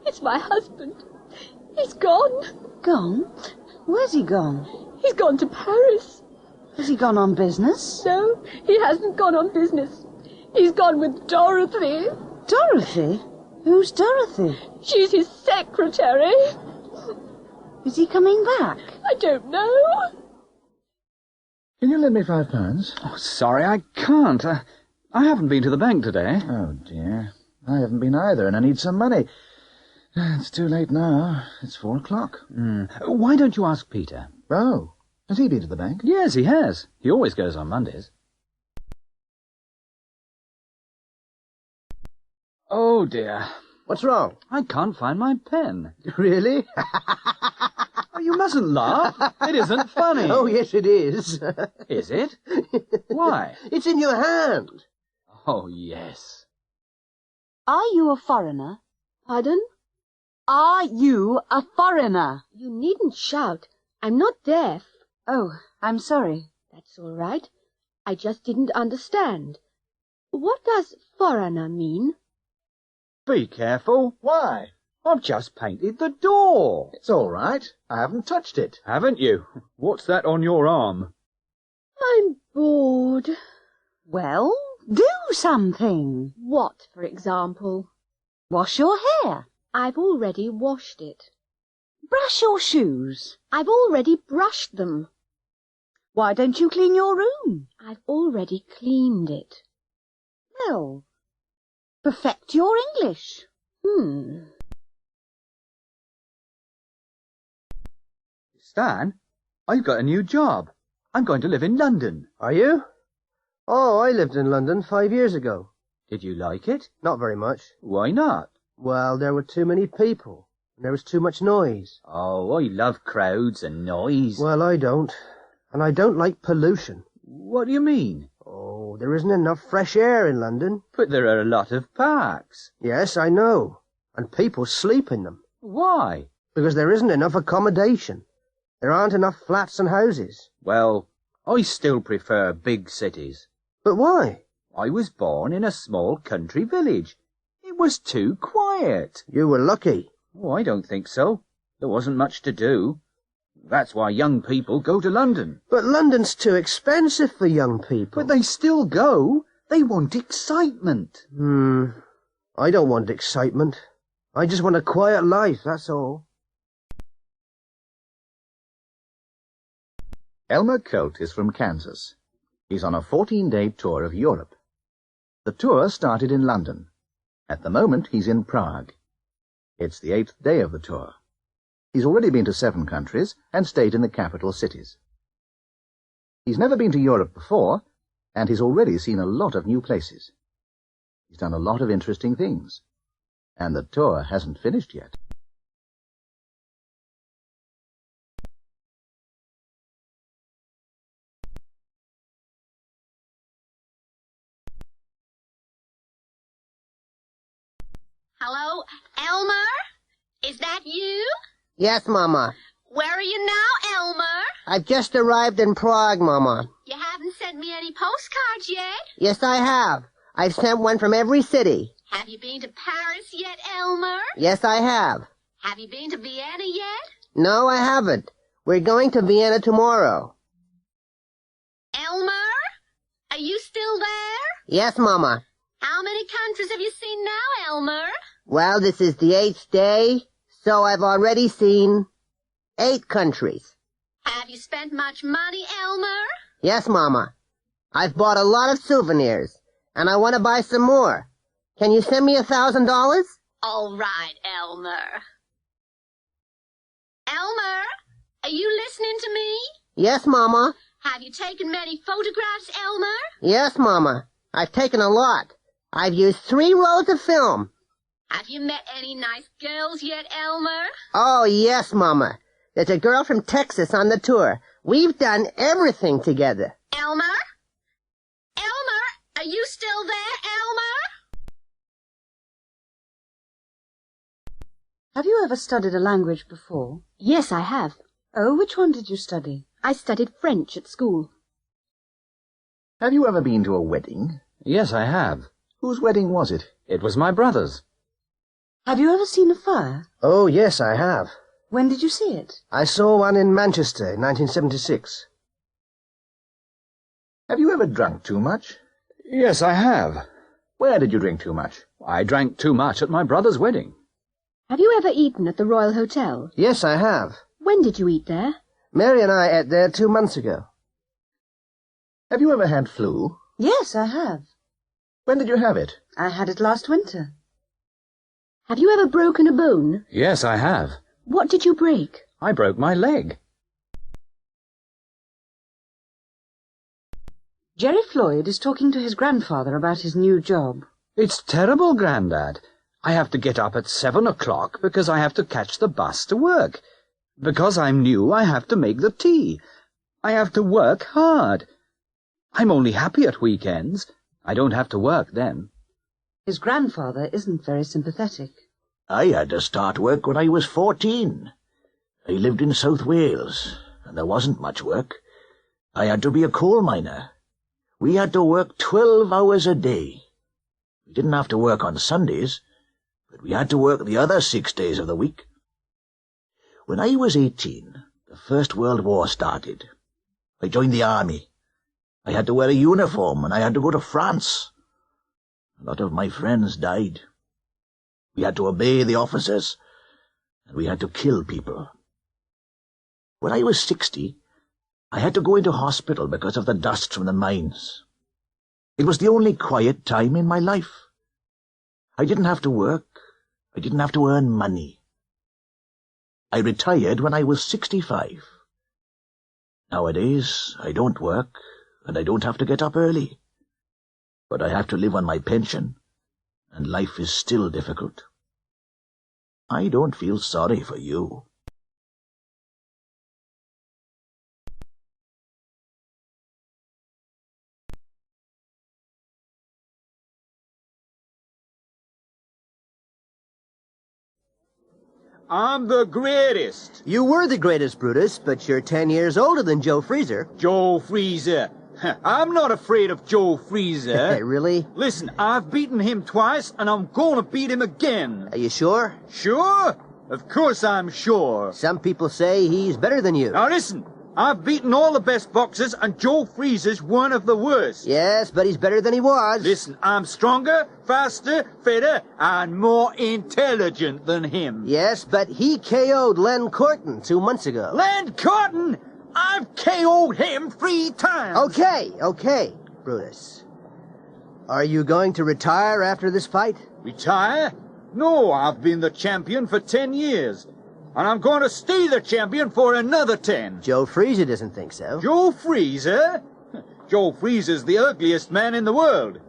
It's my husband. He's gone. Gone? Where's he gone? He's gone to Paris. Has he gone on business? No, he hasn't gone on business. He's gone with Dorothy. Dorothy? Who's Dorothy? She's his secretary. Is he coming back? I don't know. Can you lend me £5? Oh, sorry, I can't. I haven't been to the bank today. Oh, dear. I haven't been either, and I need some money. It's too late now. It's 4 o'clock. Why don't you ask Peter? Oh, has he been to the bank? Yes, he has. He always goes on Mondays. Oh, dear. What's wrong? I can't find my pen. Really? Oh, you mustn't laugh. It isn't funny. Oh, yes, it is. Is it? Why? It's in your hand. Oh, yes. Are you a foreigner? Pardon? Are you a foreigner? You needn't shout. I'm not deaf. Oh, I'm sorry. That's all right. I just didn't understand. What does foreigner mean? Be careful. Why? I've just painted the door. It's all right. I haven't touched it. Haven't you? What's that on your arm? I'm bored. Well, do something. What, for example? Wash your hair. I've already washed it. Brush your shoes. I've already brushed them. Why don't you clean your room? I've already cleaned it. Well, perfect your English. Stan, I've got a new job. I'm going to live in London. Are you? Oh, I lived in London 5 years ago. Did you like it? Not very much. Why not? Well, there were too many people, and there was too much noise. Oh, I love crowds and noise. Well, I don't. And I don't like pollution. What do you mean? Oh, there isn't enough fresh air in London. But there are a lot of parks. Yes, I know. And people sleep in them. Why? Because there isn't enough accommodation. There aren't enough flats and houses. Well, I still prefer big cities. But why? I was born in a small country village. It was too quiet. You were lucky. Oh, I don't think so. There wasn't much to do. That's why young people go to London. But London's too expensive for young people. But they still go. They want excitement. I don't want excitement. I just want a quiet life, that's all. Elmer Colt is from Kansas. He's on a 14-day tour of Europe. The tour started in London. At the moment, he's in Prague. It's the 8th day of the tour. He's already been to 7 countries and stayed in the capital cities. He's never been to Europe before, and he's already seen a lot of new places. He's done a lot of interesting things. And the tour hasn't finished yet. Hello, Elmer? Is that you? Yes, Mama. Where are you now, Elmer? I've just arrived in Prague, Mama. You haven't sent me any postcards yet. Yes, I have. I've sent one from every city. Have you been to Paris yet, Elmer? Yes, I have. Have you been to Vienna yet? No, I haven't. We're going to Vienna tomorrow. Elmer? Are you still there? Yes, Mama. How many countries have you seen now, Elmer? Well, this is the 8th day, so I've already seen 8 countries. Have you spent much money, Elmer? Yes, Mama. I've bought a lot of souvenirs, and I want to buy some more. Can you send me $1,000? All right, Elmer. Elmer, are you listening to me? Yes, Mama. Have you taken many photographs, Elmer? Yes, Mama. I've taken a lot. I've used 3 rolls of film. Have you met any nice girls yet, Elmer? Oh, yes, Mama. There's a girl from Texas on the tour. We've done everything together. Elmer? Elmer, are you still there, Elmer? Have you ever studied a language before? Yes, I have. Oh, which one did you study? I studied French at school. Have you ever been to a wedding? Yes, I have. Whose wedding was it? It was my brother's. Have you ever seen a fire? Oh, yes, I have. When did you see it? I saw one in Manchester in 1976. Have you ever drunk too much? Yes, I have. Where did you drink too much? I drank too much at my brother's wedding. Have you ever eaten at the Royal Hotel? Yes, I have. When did you eat there? Mary and I ate there 2 months ago. Have you ever had flu? Yes, I have. When did you have it? I had it last winter. Have you ever broken a bone? Yes, I have. What did you break? I broke my leg. Jerry Floyd is talking to his grandfather about his new job. It's terrible, Grandad. I have to get up at 7 o'clock because I have to catch the bus to work. Because I'm new, I have to make the tea. I have to work hard. I'm only happy at weekends. I don't have to work then. His grandfather isn't very sympathetic. I had to start work when I was 14. I lived in South Wales, and there wasn't much work. I had to be a coal miner. We had to work 12 hours a day. We didn't have to work on Sundays, but we had to work the other 6 days of the week. When I was 18, the First World War started. I joined the army. I had to wear a uniform, and I had to go to France. A lot of my friends died. We had to obey the officers, and we had to kill people. When I was 60, I had to go into hospital because of the dust from the mines. It was the only quiet time in my life. I didn't have to work. I didn't have to earn money. I retired when I was 65. Nowadays, I don't work, and I don't have to get up early. But I have to live on my pension, and life is still difficult. I don't feel sorry for you. I'm the greatest. You were the greatest, Brutus, but you're 10 years older than Joe Freezer. Joe Freezer. I'm not afraid of Joe Freezer. Really? Listen, I've beaten him twice, and I'm gonna beat him again. Are you sure? Sure? Of course I'm sure. Some people say he's better than you. Now listen, I've beaten all the best boxers, and Joe Freezer's one of the worst. Yes, but he's better than he was. Listen, I'm stronger, faster, fitter, and more intelligent than him. Yes, but he KO'd Len Corton 2 months ago. Len Corton? I've KO'd him 3 times. Okay, Brutus. Are you going to retire after this fight? Retire? No, I've been the champion for 10 years. And I'm going to stay the champion for another 10. Joe Freezer doesn't think so. Joe Freezer? Joe Freezer's the ugliest man in the world.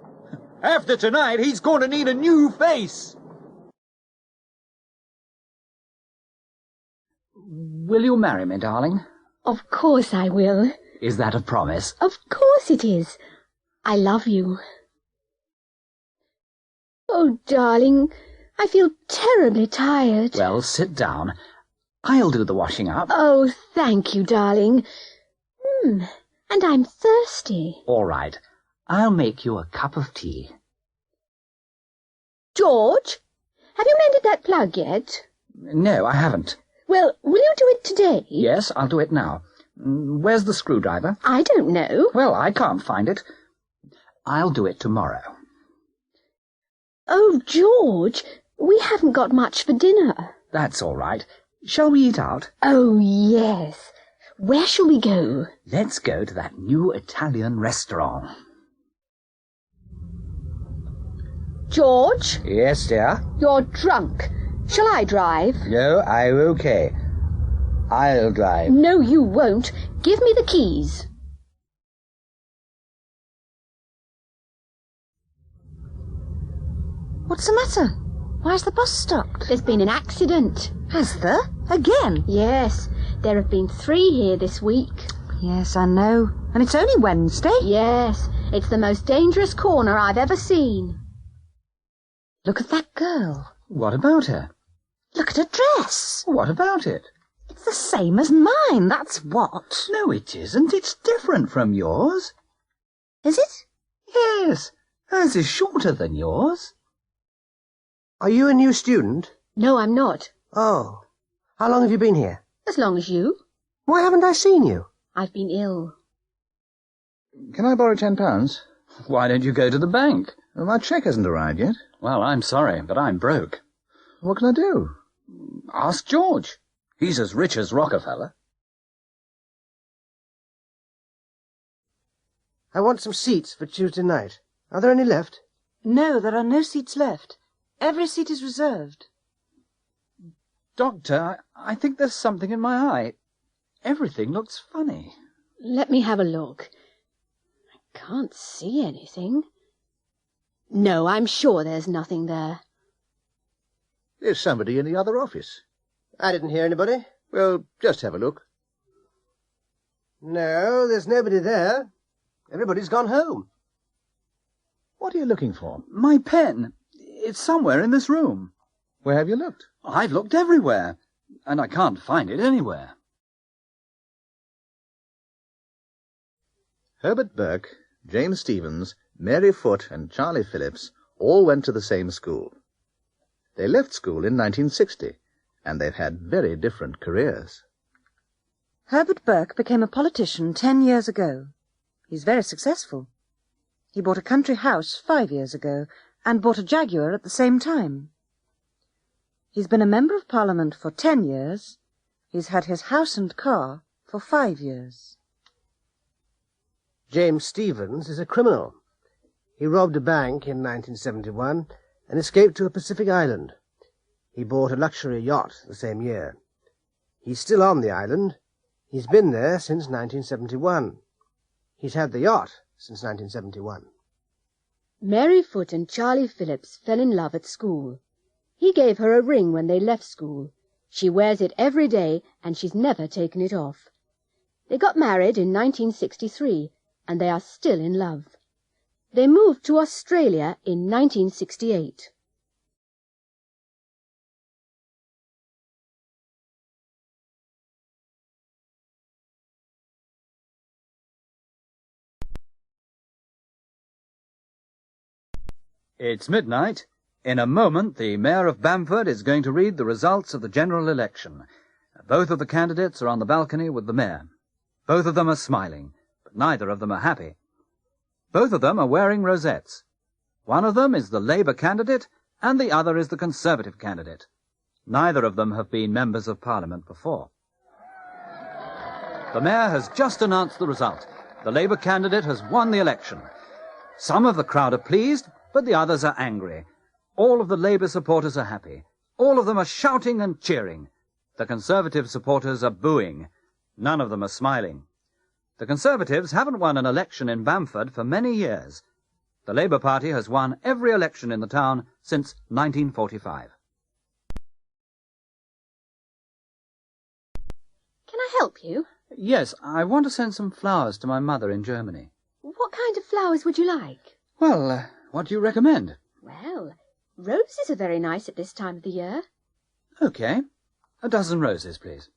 After tonight, he's going to need a new face. Will you marry me, darling? Of course I will. Is that a promise? Of course it is. I love you. Oh, darling, I feel terribly tired. Well, sit down. I'll do the washing up. Oh, thank you, darling. And I'm thirsty. All right. I'll make you a cup of tea. George, have you mended that plug yet? No, I haven't. Well, will you do it today? Yes, I'll do it now. Where's the screwdriver? I don't know. Well, I can't find it. I'll do it tomorrow. Oh, George, we haven't got much for dinner. That's all right. Shall we eat out? Oh, yes. Where shall we go? Let's go to that new Italian restaurant. George? Yes, dear? You're drunk. Shall I drive? No, I'm okay. I'll drive. No, you won't. Give me the keys. What's the matter? Why's the bus stopped? There's been an accident. Has there? Again? Yes. There have been 3 here this week. Yes, I know. And it's only Wednesday. Yes. It's the most dangerous corner I've ever seen. Look at that girl. What about her? Look at her dress. What about it? It's the same as mine, that's what. No, it isn't. It's different from yours. Is it? Yes. Hers is shorter than yours. Are you a new student? No, I'm not. Oh. How long have you been here? As long as you. Why haven't I seen you? I've been ill. Can I borrow £10? Why don't you go to the bank? Well, my cheque hasn't arrived yet. Well, I'm sorry, but I'm broke. What can I do? Ask George. He's as rich as Rockefeller. I want some seats for Tuesday night. Are there any left? No, there are no seats left. Every seat is reserved. Doctor, I think there's something in my eye. Everything looks funny. Let me have a look. I can't see anything. No, I'm sure there's nothing there. There's somebody in the other office. I didn't hear anybody. Well, just have a look. No, there's nobody there. Everybody's gone home. What are you looking for? My pen. It's somewhere in this room. Where have you looked? I've looked everywhere, and I can't find it anywhere. Herbert Burke, James Stephens, Mary Foote, and Charlie Phillips all went to the same school. They left school in 1960, and they've had very different careers. Herbert Burke became a politician 10 years ago. He's very successful. He bought a country house 5 years ago and bought a Jaguar at the same time. He's been a Member of Parliament for 10 years. He's had his house and car for 5 years. James Stephens is a criminal. He robbed a bank in 1971 and escaped to a Pacific island. He bought a luxury yacht the same year. He's still on the island. He's been there since 1971. He's had the yacht since 1971. Mary Foote and Charlie Phillips fell in love at school. He gave her a ring when they left school. She wears it every day, and she's never taken it off. They got married in 1963, and they are still in love. They moved to Australia in 1968. It's midnight. In a moment, the Mayor of Bamford is going to read the results of the general election. Both of the candidates are on the balcony with the Mayor. Both of them are smiling, but neither of them are happy. Both of them are wearing rosettes. One of them is the Labour candidate, and the other is the Conservative candidate. Neither of them have been members of Parliament before. The Mayor has just announced the result. The Labour candidate has won the election. Some of the crowd are pleased, but the others are angry. All of the Labour supporters are happy. All of them are shouting and cheering. The Conservative supporters are booing. None of them are smiling. The Conservatives haven't won an election in Bamford for many years. The Labour Party has won every election in the town since 1945. Can I help you? Yes, I want to send some flowers to my mother in Germany. What kind of flowers would you like? Well, what do you recommend? Well, roses are very nice at this time of the year. Okay. A dozen roses, please.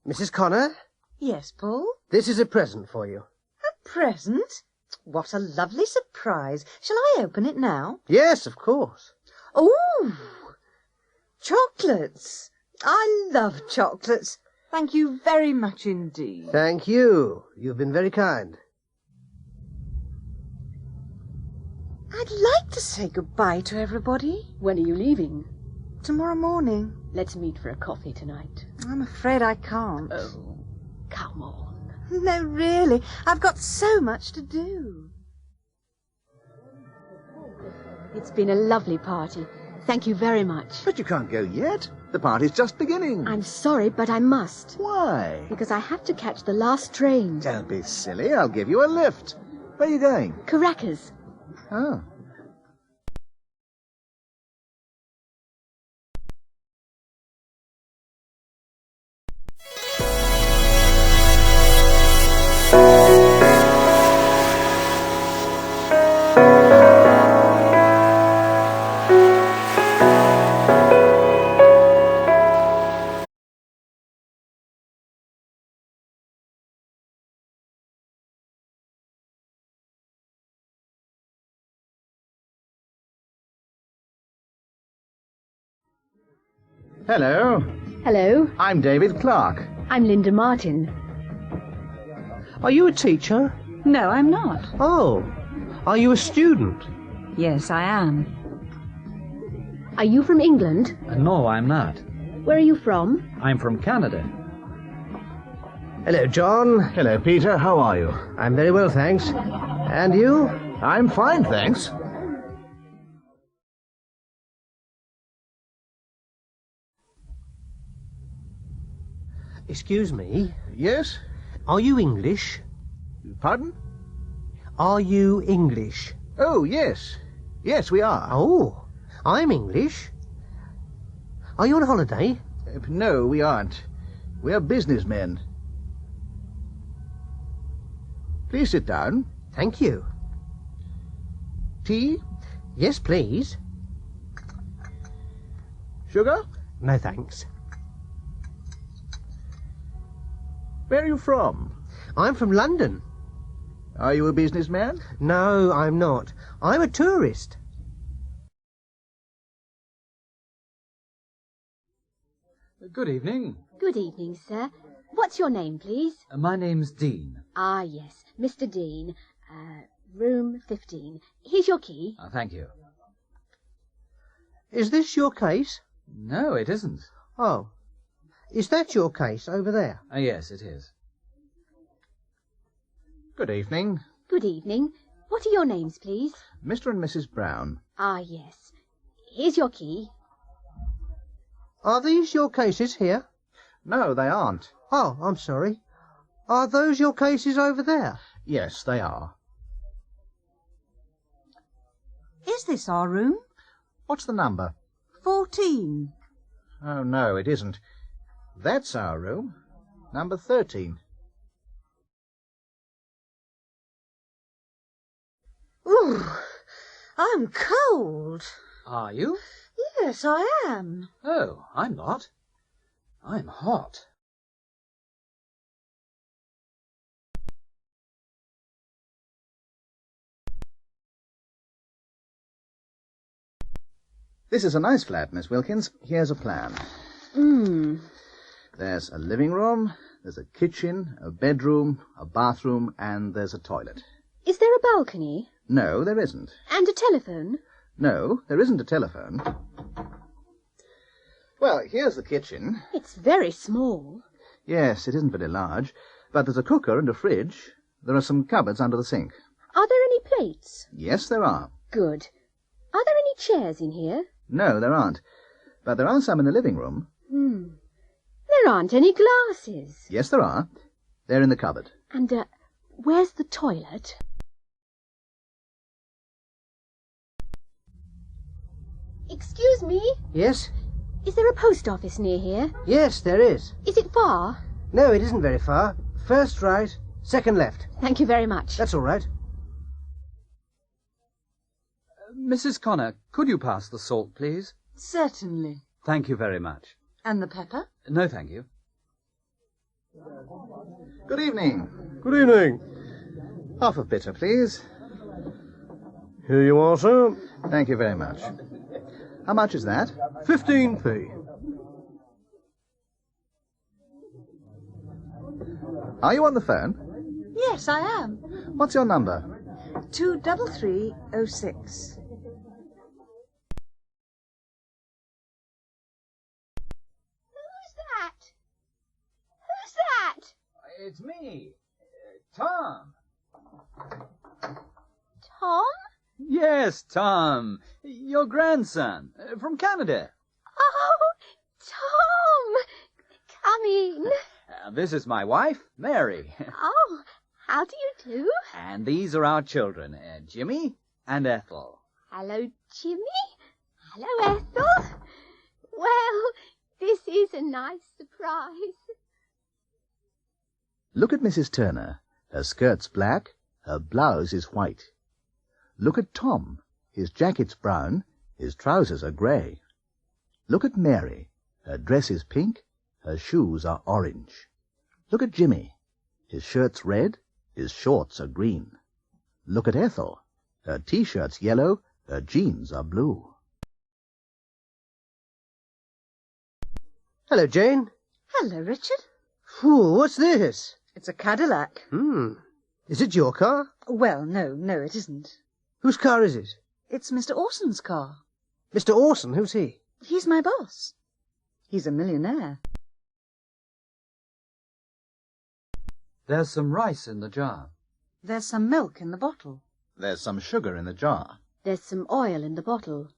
Mrs. Connor? Yes, Paul? This is a present for you. A present? What a lovely surprise. Shall I open it now? Yes, of course. Oh, chocolates. I love chocolates. Thank you very much indeed. Thank you. You've been very kind. I'd like to say goodbye to everybody. When are you leaving? Tomorrow morning. Let's meet for a coffee tonight. I'm afraid I can't. Oh, come on. No, really. I've got so much to do. It's been a lovely party. Thank you very much. But you can't go yet. The party's just beginning. I'm sorry, but I must. Why? Because I have to catch the last train. Don't be silly. I'll give you a lift. Where are you going? Caracas. Oh. Hello. Hello, I'm David Clark. I'm Linda Martin. Are you a teacher? No, I'm not. Oh. Are you a student? Yes, I am. Are you from England? No, I'm not. Where are you from? I'm from Canada. Hello, John. Hello, Peter. How are you? I'm very well, thanks. And you? I'm fine, thanks. Excuse me. Yes? Are you English? Pardon? Are you English? Oh, yes. Yes, we are. Oh, I'm English. Are you on holiday? No, we aren't. We're businessmen. Please sit down. Thank you. Tea? Yes, please. Sugar? No, thanks. Where are you from? I'm from London. Are you a businessman? No, I'm not. I'm a tourist. Good evening. Good evening, sir. What's your name, please? My name's Dean. Ah, yes, Mr. Dean. Room 15. Here's your key. Thank you. Is this your case? No, it isn't. Oh. Is that your case over there? Yes, it is. Good evening. Good evening. What are your names, please? Mr. and Mrs. Brown. Ah, yes. Here's your key. Are these your cases here? No, they aren't. Oh, I'm sorry. Are those your cases over there? Yes, they are. Is this our room? What's the number? 14. Oh, no, it isn't. That's our room. Number 13. Ooh, I'm cold. Are you? Yes, I am. Oh, I'm not. I'm hot. This is a nice flat, Miss Wilkins. Here's a plan. There's a living room, there's a kitchen, a bedroom, a bathroom, and there's a toilet. Is there a balcony? No, there isn't. And a telephone? No, there isn't a telephone. Well, here's the kitchen. It's very small. Yes, it isn't very large, but there's a cooker and a fridge. There are some cupboards under the sink. Are there any plates? Yes, there are. Good. Are there any chairs in here? No, there aren't. But there are some in the living room. There aren't any glasses. Yes, there are. They're in the cupboard. And, where's the toilet? Excuse me? Yes? Is there a post office near here? Yes, there is. Is it far? No, it isn't very far. First right, second left. Thank you very much. That's all right. Mrs. Connor, could you pass the salt, please? Certainly. Thank you very much. And the pepper? No, thank you. Good evening. Good evening. Half of bitter, please. Here you are, sir. Thank you very much. How much is that? 15p. Are you on the phone? Yes, I am. What's your number? 23306. Who's that? It's me, Tom. Tom? Yes, Tom. Your grandson. From Canada. Oh, Tom! Come in. This is my wife, Mary. Oh, how do you do? And these are our children, Jimmy and Ethel. Hello, Jimmy. Hello, Ethel. Well, this is a nice surprise. Look at Mrs. Turner. Her skirt's black, her blouse is white. Look at Tom. His jacket's brown, his trousers are grey. Look at Mary. Her dress is pink, her shoes are orange. Look at Jimmy. His shirt's red, his shorts are green. Look at Ethel. Her T-shirt's yellow, her jeans are blue. Hello, Jane. Hello, Richard. Phew, what's this? It's a Cadillac. Is it your car? Well, no, it isn't. Whose car is it? It's Mr. Orson's car. Mr. Orson, who's he? He's my boss. He's a millionaire. There's some rice in the jar. There's some milk in the bottle. There's some sugar in the jar. There's some oil in the bottle.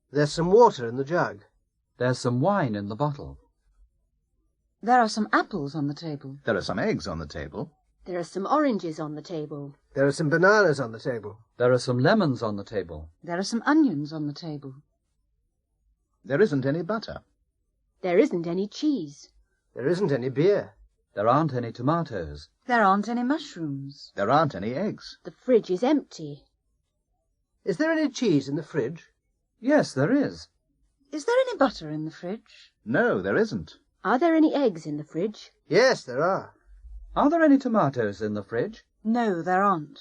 There's some water in the jug. There's some wine in the bottle. There are some apples on the table. There are some eggs on the table. There are some oranges on the table. There are some bananas on the table. There are some lemons on the table. There are some onions on the table. There isn't any butter. There isn't any cheese. There isn't any beer. There aren't any tomatoes. There aren't any mushrooms. There aren't any eggs. The fridge is empty. Is there any cheese in the fridge? Yes, there is. Is there any butter in the fridge? No, there isn't. Are there any eggs in the fridge? Yes, there are. Are there any tomatoes in the fridge? No, there aren't.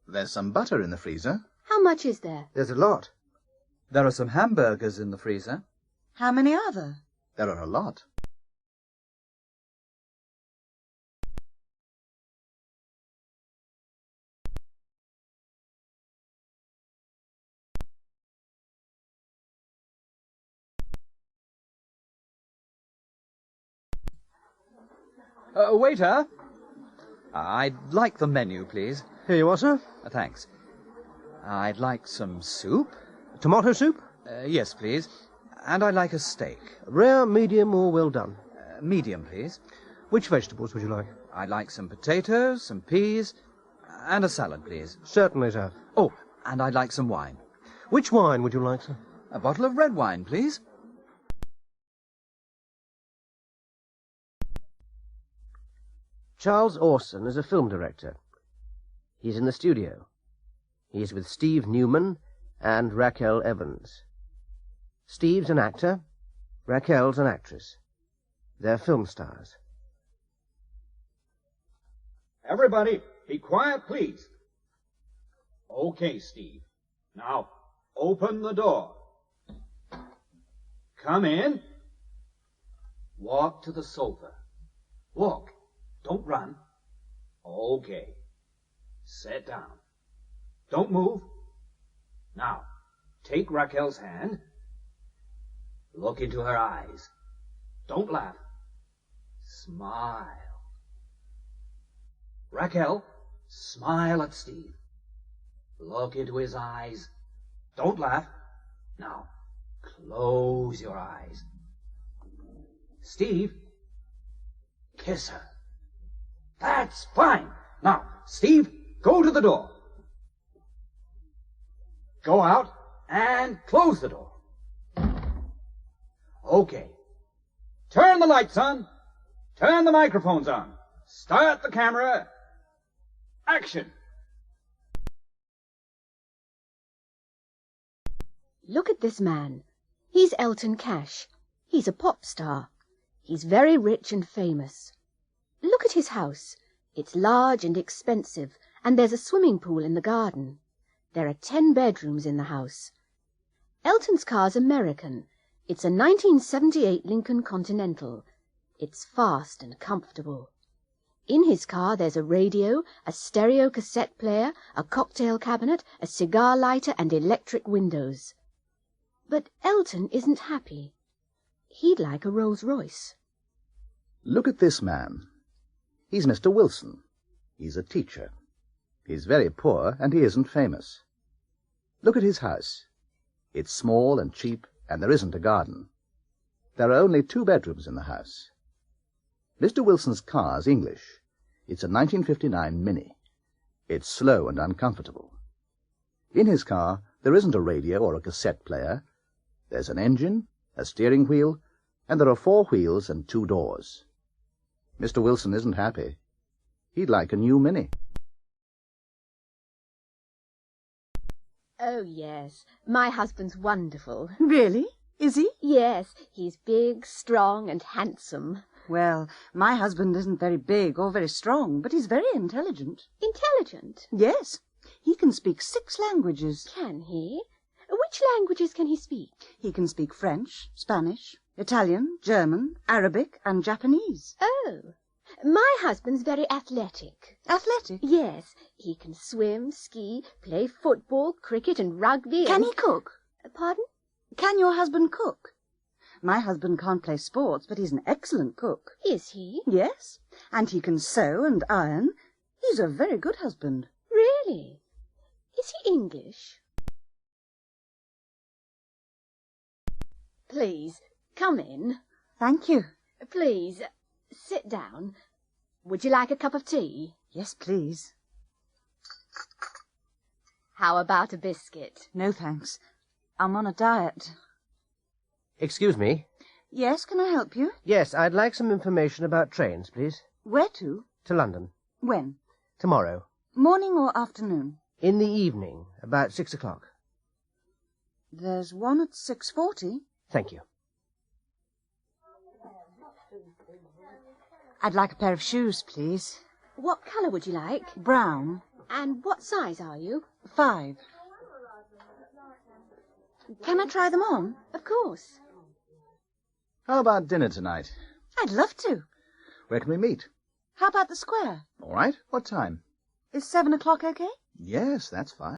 There's some butter in the freezer. How much is there? There's a lot. There are some hamburgers in the freezer. How many are there? There are a lot. Waiter! I'd like the menu, please. Here you are, sir. Thanks. I'd like some soup. Tomato soup? Yes, please. And I'd like a steak. Rare, medium, or well done? Medium, please. Which vegetables would you like? I'd like some potatoes, some peas, and a salad, please. Certainly, sir. Oh, and I'd like some wine. Which wine would you like, sir? A bottle of red wine, please. Charles Orson is a film director. He's in the studio. He's with Steve Newman and Raquel Evans. Steve's an actor. Raquel's an actress. They're film stars. Everybody, be quiet, please. Okay, Steve. Now, open the door. Come in. Walk to the sofa. Walk. Don't run. Okay. Sit down. Don't move. Now, take Raquel's hand. Look into her eyes. Don't laugh. Smile. Raquel, smile at Steve. Look into his eyes. Don't laugh. Now, close your eyes. Steve, kiss her. That's fine. Now, Steve, go to the door. Go out and close the door. Okay. Turn the lights on. Turn the microphones on. Start the camera. Action. Look at this man. He's Elton Cash. He's a pop star. He's very rich and famous. Look at his house. It's large and expensive, and there's a swimming pool in the garden. There are 10 bedrooms in the house. Elton's car's American. It's a 1978 Lincoln Continental. It's fast and comfortable. In his car there's a radio, a stereo cassette player, a cocktail cabinet, a cigar lighter, and electric windows. But Elton isn't happy. He'd like a Rolls-Royce. Look at this man. He's Mr. Wilson. He's a teacher. He's very poor, and he isn't famous. Look at his house. It's small and cheap, and there isn't a garden. There are only 2 bedrooms in the house. Mr. Wilson's car's English. It's a 1959 Mini. It's slow and uncomfortable. In his car, there isn't a radio or a cassette player. There's an engine, a steering wheel, and there are 4 wheels and 2 doors. Mr. Wilson isn't happy. He'd like a new Mini. Oh, yes. My husband's wonderful. Really? Is he? Yes, he's big, strong, and handsome. Well, my husband isn't very big or very strong, but he's very intelligent. Intelligent? Yes. He can speak 6 languages. Can he? Which languages can he speak? He can speak French, Spanish, Italian, German, Arabic, and Japanese. Oh, my husband's very athletic. Athletic? Yes, he can swim, ski, play football, cricket, and rugby. Can he cook? Pardon? Can your husband cook? My husband can't play sports, but he's an excellent cook. Is he? Yes, and he can sew and iron. He's a very good husband. Really? Is he English? Please, come in. Thank you. Please, sit down. Would you like a cup of tea? Yes, please. How about a biscuit? No, thanks. I'm on a diet. Excuse me. Yes, can I help you? Yes, I'd like some information about trains, please. Where to? To London. When? Tomorrow. Morning or afternoon? In the evening, about 6 o'clock. There's one at 6:40. Thank you. I'd like a pair of shoes, please. What colour would you like? Brown. And what size are you? 5. Can I try them on? Of course. How about dinner tonight? I'd love to. Where can we meet? How about the square? All right. What time? Is 7 o'clock okay? Yes, that's fine.